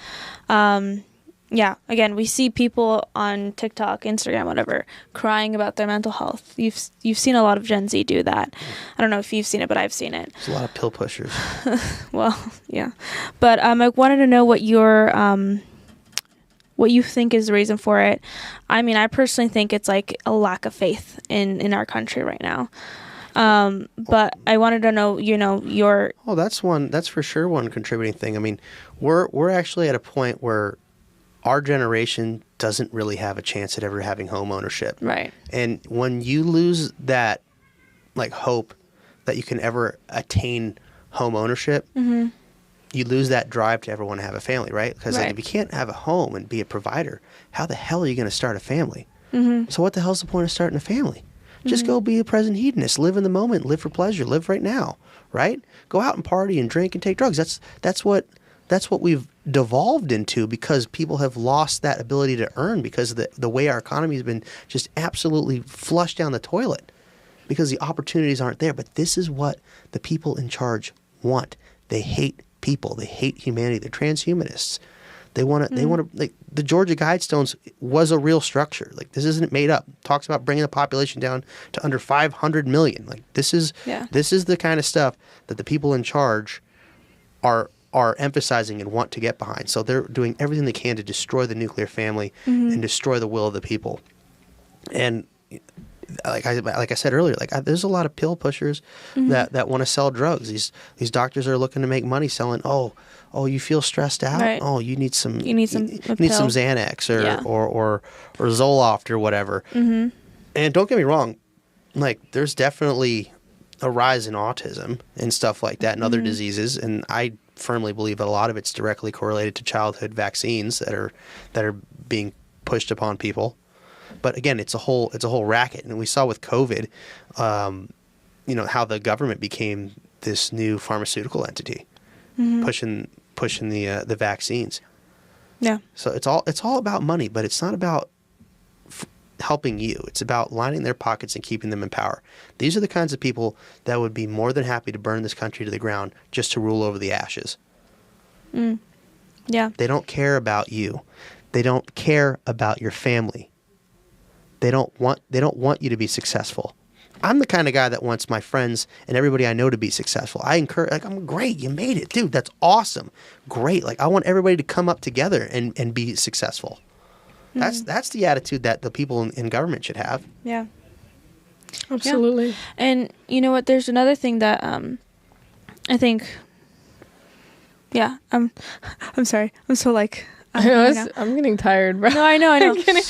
Again, we see people on TikTok, Instagram, whatever, crying about their mental health. You've seen a lot of Gen Z do that. I don't know if you've seen it, but I've seen it. There's a lot of pill pushers. Well, yeah. But I wanted to know what what you think is the reason for it. I mean, I personally think it's like a lack of faith in our country right now. But I wanted to know, your... Oh, that's for sure one contributing thing. I mean, we're actually at a point where our generation doesn't really have a chance at ever having home ownership. Right. And when you lose that, like, hope that you can ever attain home ownership, you lose that drive to ever want to have a family, right? Because like, if you can't have a home and be a provider, how the hell are you going to start a family? So what the hell's the point of starting a family? Just go be a present hedonist, live in the moment, live for pleasure, live right now, right? Go out and party and drink and take drugs. That's what we've devolved into, because people have lost that ability to earn because of the way our economy has been just absolutely flushed down the toilet, because the opportunities aren't there. But this is what the people in charge want. They hate people. They hate humanity. They're transhumanists. They want to, like, the Georgia Guidestones was a real structure. Like, this isn't made up. Talks about bringing the population down to under 500 million. Like, this is the kind of stuff that the people in charge are emphasizing and want to get behind. So they're doing everything they can to destroy the nuclear family and destroy the will of the people. And like I said earlier, there's a lot of pill pushers that want to sell drugs. These doctors are looking to make money selling. Oh, you feel stressed out? Right. Oh, you need some some Xanax or Zoloft or whatever. And don't get me wrong, like, there's definitely a rise in autism and stuff like that and other diseases, and I firmly believe that a lot of it's directly correlated to childhood vaccines that are being pushed upon people. But again, it's a whole racket, and we saw with COVID, how the government became this new pharmaceutical entity, pushing the vaccines. Yeah. So it's all about money, but it's not about helping you. It's about lining their pockets and keeping them in power. These are the kinds of people that would be more than happy to burn this country to the ground just to rule over the ashes. Yeah. They don't care about you. They don't care about your family. They don't want you to be successful. I'm the kind of guy that wants my friends and everybody I know to be successful. I encourage, like, I'm great. You made it, dude. That's awesome. Great. Like, I want everybody to come up together and be successful. That's the attitude that the people in government should have. Yeah. Absolutely. Yeah. And you know what? There's another thing that I think. Yeah. I'm sorry. I'm so like. I'm getting tired, bro. No, I know.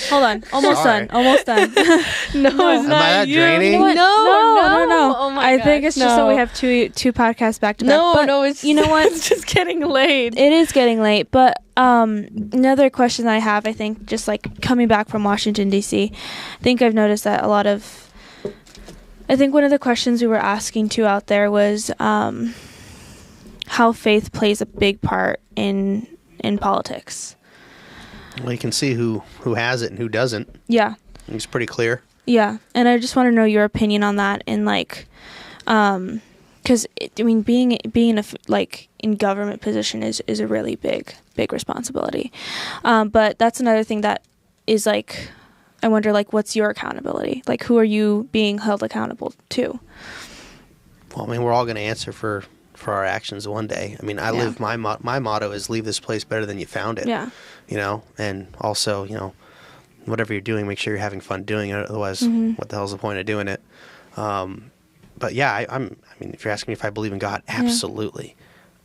Hold on. Almost done. No, it's Am I that draining? You know what? No. Oh my I think it's just that we have two podcasts back to back. No, it's, you know what? It's just getting late. It is getting late, but another question I have, I think, just like coming back from Washington, D.C., I think I've noticed that I think one of the questions we were asking too out there was how faith plays a big part in politics. Well, you can see who has it and who doesn't. Yeah. It's pretty clear. Yeah, and I just want to know your opinion on that, and like, because being in government position is a really big responsibility. But that's another thing that is like, I wonder, like, what's your accountability? Like, who are you being held accountable to? Well, I mean, we're all going to answer for our actions one day. I mean, I live my motto is leave this place better than you found it. Yeah. And also, whatever you're doing, make sure you're having fun doing it. Otherwise, what the hell's the point of doing it? But yeah, I mean, if you're asking me if I believe in God, absolutely.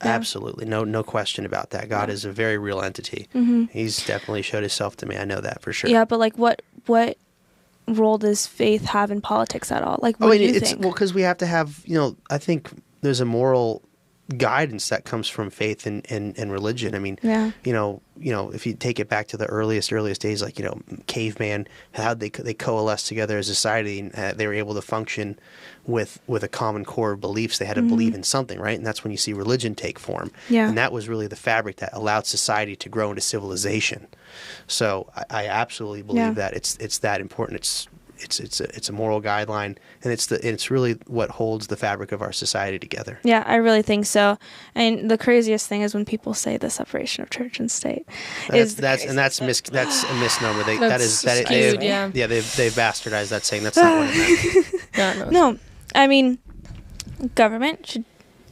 Absolutely. No question about that. God is a very real entity. He's definitely showed himself to me. I know that for sure. Yeah, but like what role does faith have in politics at all? Like, what do you think? Well, because we have to have, I think there's a moral guidance that comes from faith and religion. I mean, if you take it back to the earliest days, like, caveman, how they coalesced together as a society, and they were able to function with a common core of beliefs. They had to believe in something, right? And that's when you see religion take form. Yeah. And that was really the fabric that allowed society to grow into civilization. So I absolutely believe that it's that important. It's a moral guideline, and it's really what holds the fabric of our society together. Yeah, I really think so. And the craziest thing is when people say the separation of church and state. That's a misnomer. They've bastardized that saying. That's not what it meant. No, I mean, government should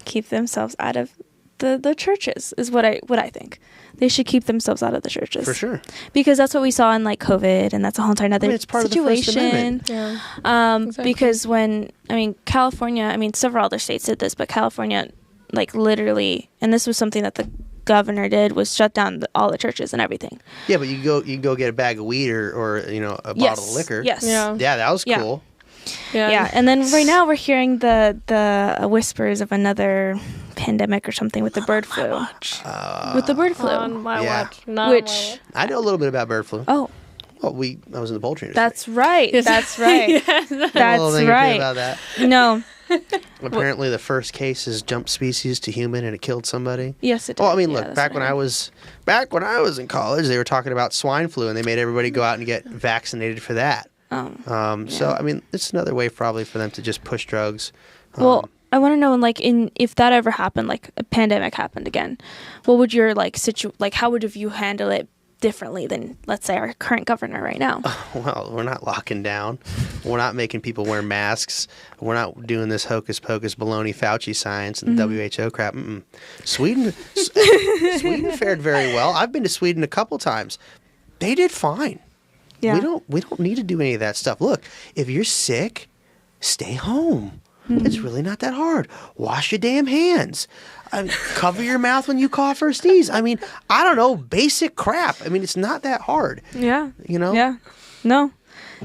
keep themselves out of the churches. Is what I think. They should keep themselves out of the churches. For sure. Because that's what we saw in like COVID, and that's a whole entire other it's part situation. Of the First Amendment. Exactly. Because California, several other states did this, but California, like literally, and this was something that the governor did, was shut down all the churches and everything. Yeah, but you go get a bag of weed or a bottle of liquor. Yes. Yeah, that was cool. Yeah, and then right now we're hearing the whispers of another pandemic or something with the bird flu. With the bird flu. On my watch. I know a little bit about bird flu. Oh. Well, I was in the poultry industry. That's right. That's right. That's right. About that. No. Apparently, the first case is jumped species to human, and it killed somebody. Yes, it did. Well, look, back when I was in college, they were talking about swine flu, and they made everybody go out and get vaccinated for that. So it's another way probably for them to just push drugs. Well, I want to know, like, if that ever happened, like a pandemic happened again, what would your how would you handle it differently than, let's say, our current governor right now? Well, we're not locking down. We're not making people wear masks. We're not doing this hocus pocus baloney Fauci science and WHO crap. Sweden fared very well. I've been to Sweden a couple times. They did fine. Yeah. We don't need to do any of that stuff. Look, if you're sick, stay home. It's really not that hard. Wash your damn hands. Cover your mouth when you cough or sneeze. I don't know, basic crap. It's not that hard. Yeah. Yeah. No.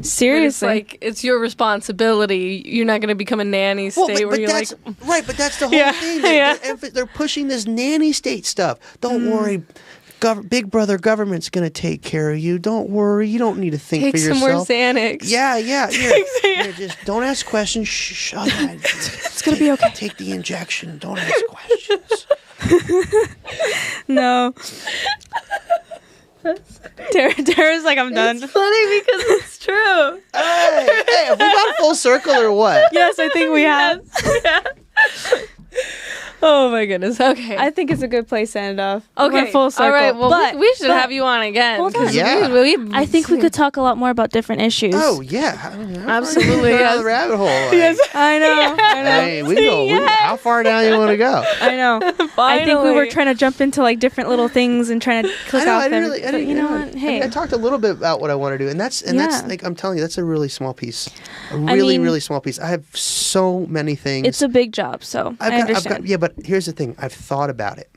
Seriously. It's your responsibility. You're not going to become a nanny state where you're like... Right, but that's the whole thing. They're pushing this nanny state stuff. Don't worry. Big brother government's going to take care of you. Don't worry. You don't need to think for yourself. Take some more Xanax. Yeah. Here, just don't ask questions. Shh. It's going to be okay. Take the injection. Don't ask questions. No. Tara's like, I'm done. It's funny because it's true. Hey, have we gone full circle or what? Yes, I think we have. Yeah. Oh my goodness. Okay. I think it's a good place to end off. Okay. We're full circle. All right. Well, we should have you on again. I think we could talk a lot more about different issues. Oh, yeah. Absolutely. Down the rabbit hole. Yes. I know. Hey, we go. How far down you want to go? I know. I think we were trying to jump into like different little things and trying to click off them. But you know what? Hey. I talked a little bit about what I want to do, and that's like, I'm telling you, that's a really small piece. Really small piece. I have so many things. It's a big job, so I understand. But here's the thing. I've thought about it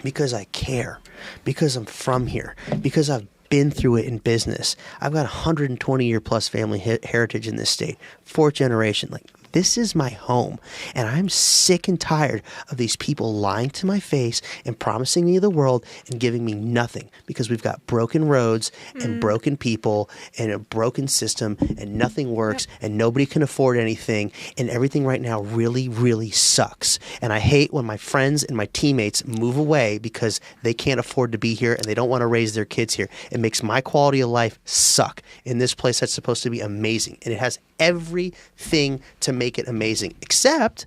because I care, because I'm from here, because I've been through it in business. I've got 120-year plus family heritage in this state, 4th generation. Like, this is my home, and I'm sick and tired of these people lying to my face and promising me the world and giving me nothing, because we've got broken roads and broken people and a broken system, and nothing works and nobody can afford anything, and everything right now really, really sucks. And I hate when my friends and my teammates move away because they can't afford to be here and they don't want to raise their kids here. It makes my quality of life suck in this place that's supposed to be amazing, and it has everything to make it amazing except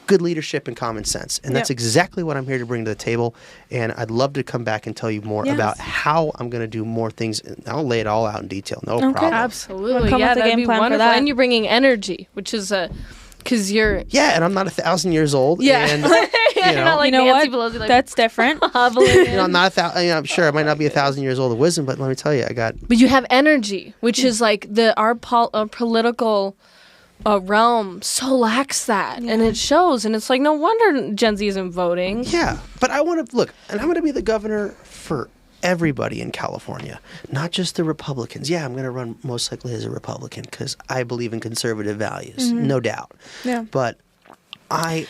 good leadership and common sense. And that's exactly what I'm here to bring to the table. And I'd love to come back and tell you more about how I'm going to do more things. I'll lay it all out in detail. No problem. Absolutely. That'd be wonderful. And you're bringing energy, which is because you're... Yeah, and I'm not 1,000 years old. Yeah. And, not like Nancy Pelosi. Like, that's different. I'm not 1,000. I'm sure I might not be 1,000 years old of wisdom, but let me tell you, I got... But you have energy, which is like our political realm so lacks that, and it shows. And it's like, no wonder Gen Z isn't voting. Yeah, but I want to look, and I'm going to be the governor for everybody in California, not just the Republicans. Yeah, I'm going to run most likely as a Republican because I believe in conservative values, no doubt. Yeah. But I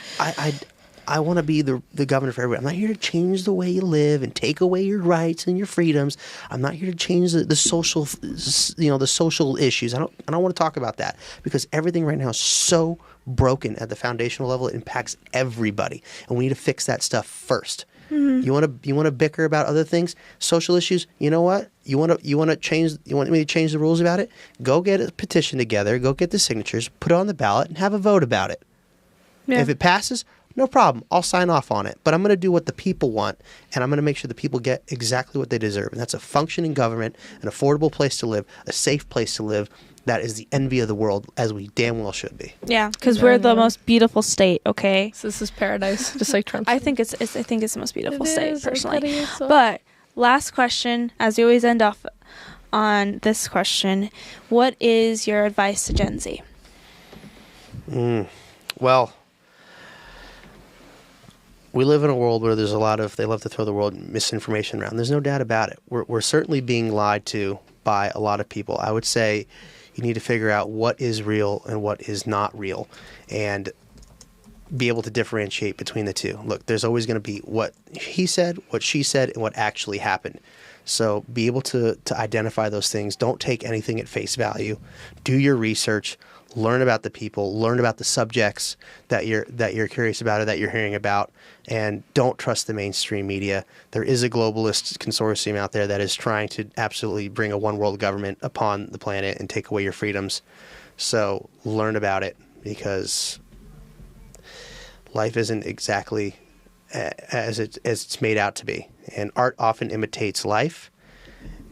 want to be the governor for everybody. I'm not here to change the way you live and take away your rights and your freedoms. I'm not here to change the social, the social issues. I don't want to talk about that because everything right now is so broken at the foundational level. It impacts everybody, and we need to fix that stuff first. You want to bicker about other things, social issues. You know what? You want me to change the rules about it? Go get a petition together. Go get the signatures. Put it on the ballot and have a vote about it. Yeah. If it passes, no problem. I'll sign off on it. But I'm going to do what the people want, and I'm going to make sure the people get exactly what they deserve. And that's a functioning government, an affordable place to live, a safe place to live. That is the envy of the world, as we damn well should be. Yeah, because we're the most beautiful state. Okay, so this is paradise, just like Trump. I think it's the most beautiful state personally. But last question, as we always end off on this question, what is your advice to Gen Z? Well, we live in a world where there's they love to throw the world misinformation around. There's no doubt about it. We're certainly being lied to by a lot of people. I would say you need to figure out what is real and what is not real and be able to differentiate between the two. Look, there's always going to be what he said, what she said, and what actually happened. So be able to identify those things. Don't take anything at face value. Do your research. Learn about the people. Learn about the subjects that you're curious about or that you're hearing about. And don't trust the mainstream media. There is a globalist consortium out there that is trying to absolutely bring a one world government upon the planet and take away your freedoms. So learn about it because life isn't exactly as it's made out to be. And art often imitates life.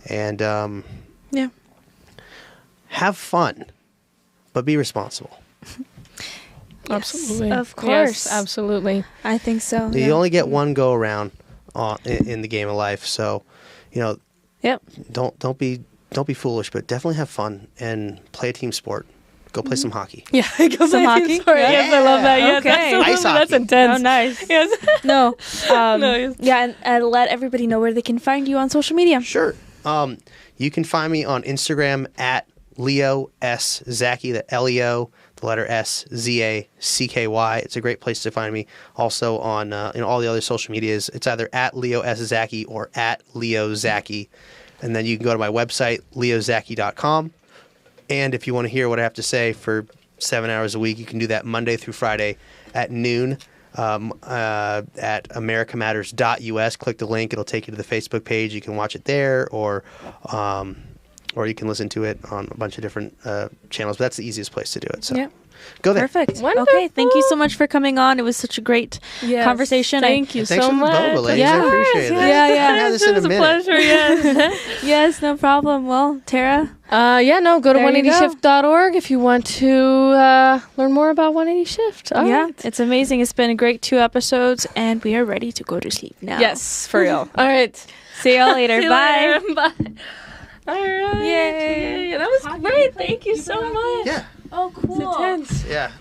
And have fun. But be responsible. Absolutely. Of course. Yes, absolutely. I think so. You only get one go around in the game of life. So, don't be foolish, but definitely have fun and play a team sport. Go play some hockey. Yeah, go some hockey. Yeah. Yes, I love that. Yes, okay. Ice hockey. That's intense. Oh, nice. Yes. No. Yes. Yeah, and let everybody know where they can find you on social media. Sure. You can find me on Instagram at Leo S. Zacky, the Leo, the letter S, Z-A-C-K-Y. It's a great place to find me. Also on all the other social medias, it's either at Leo S. Zacky or at Leo Zacky. And then you can go to my website, leozacky.com. And if you want to hear what I have to say for 7 hours a week, you can do that Monday through Friday at noon at americamatters.us. Click the link. It'll take you to the Facebook page. You can watch it there or you can listen to it on a bunch of different channels. But that's the easiest place to do it. So go there. Perfect. Wonderful. Okay, thank you so much for coming on. It was such a great conversation. Thank you Thanks so for the much. vote, ladies. Yeah. I appreciate it. Yeah. I haven't had this in a minute. Pleasure, yes. Yes, no problem. Well, Tara? Go to There you go. 180shift.org if you want to learn more about 180 Shift. All right. It's amazing. It's been a great 2 episodes, and we are ready to go to sleep now. Yes, for real. All right. See y'all later. See you Bye. later. Bye. All right. Yay. That was great. Thank you so much. Yeah. Oh, cool. It's intense. Yeah.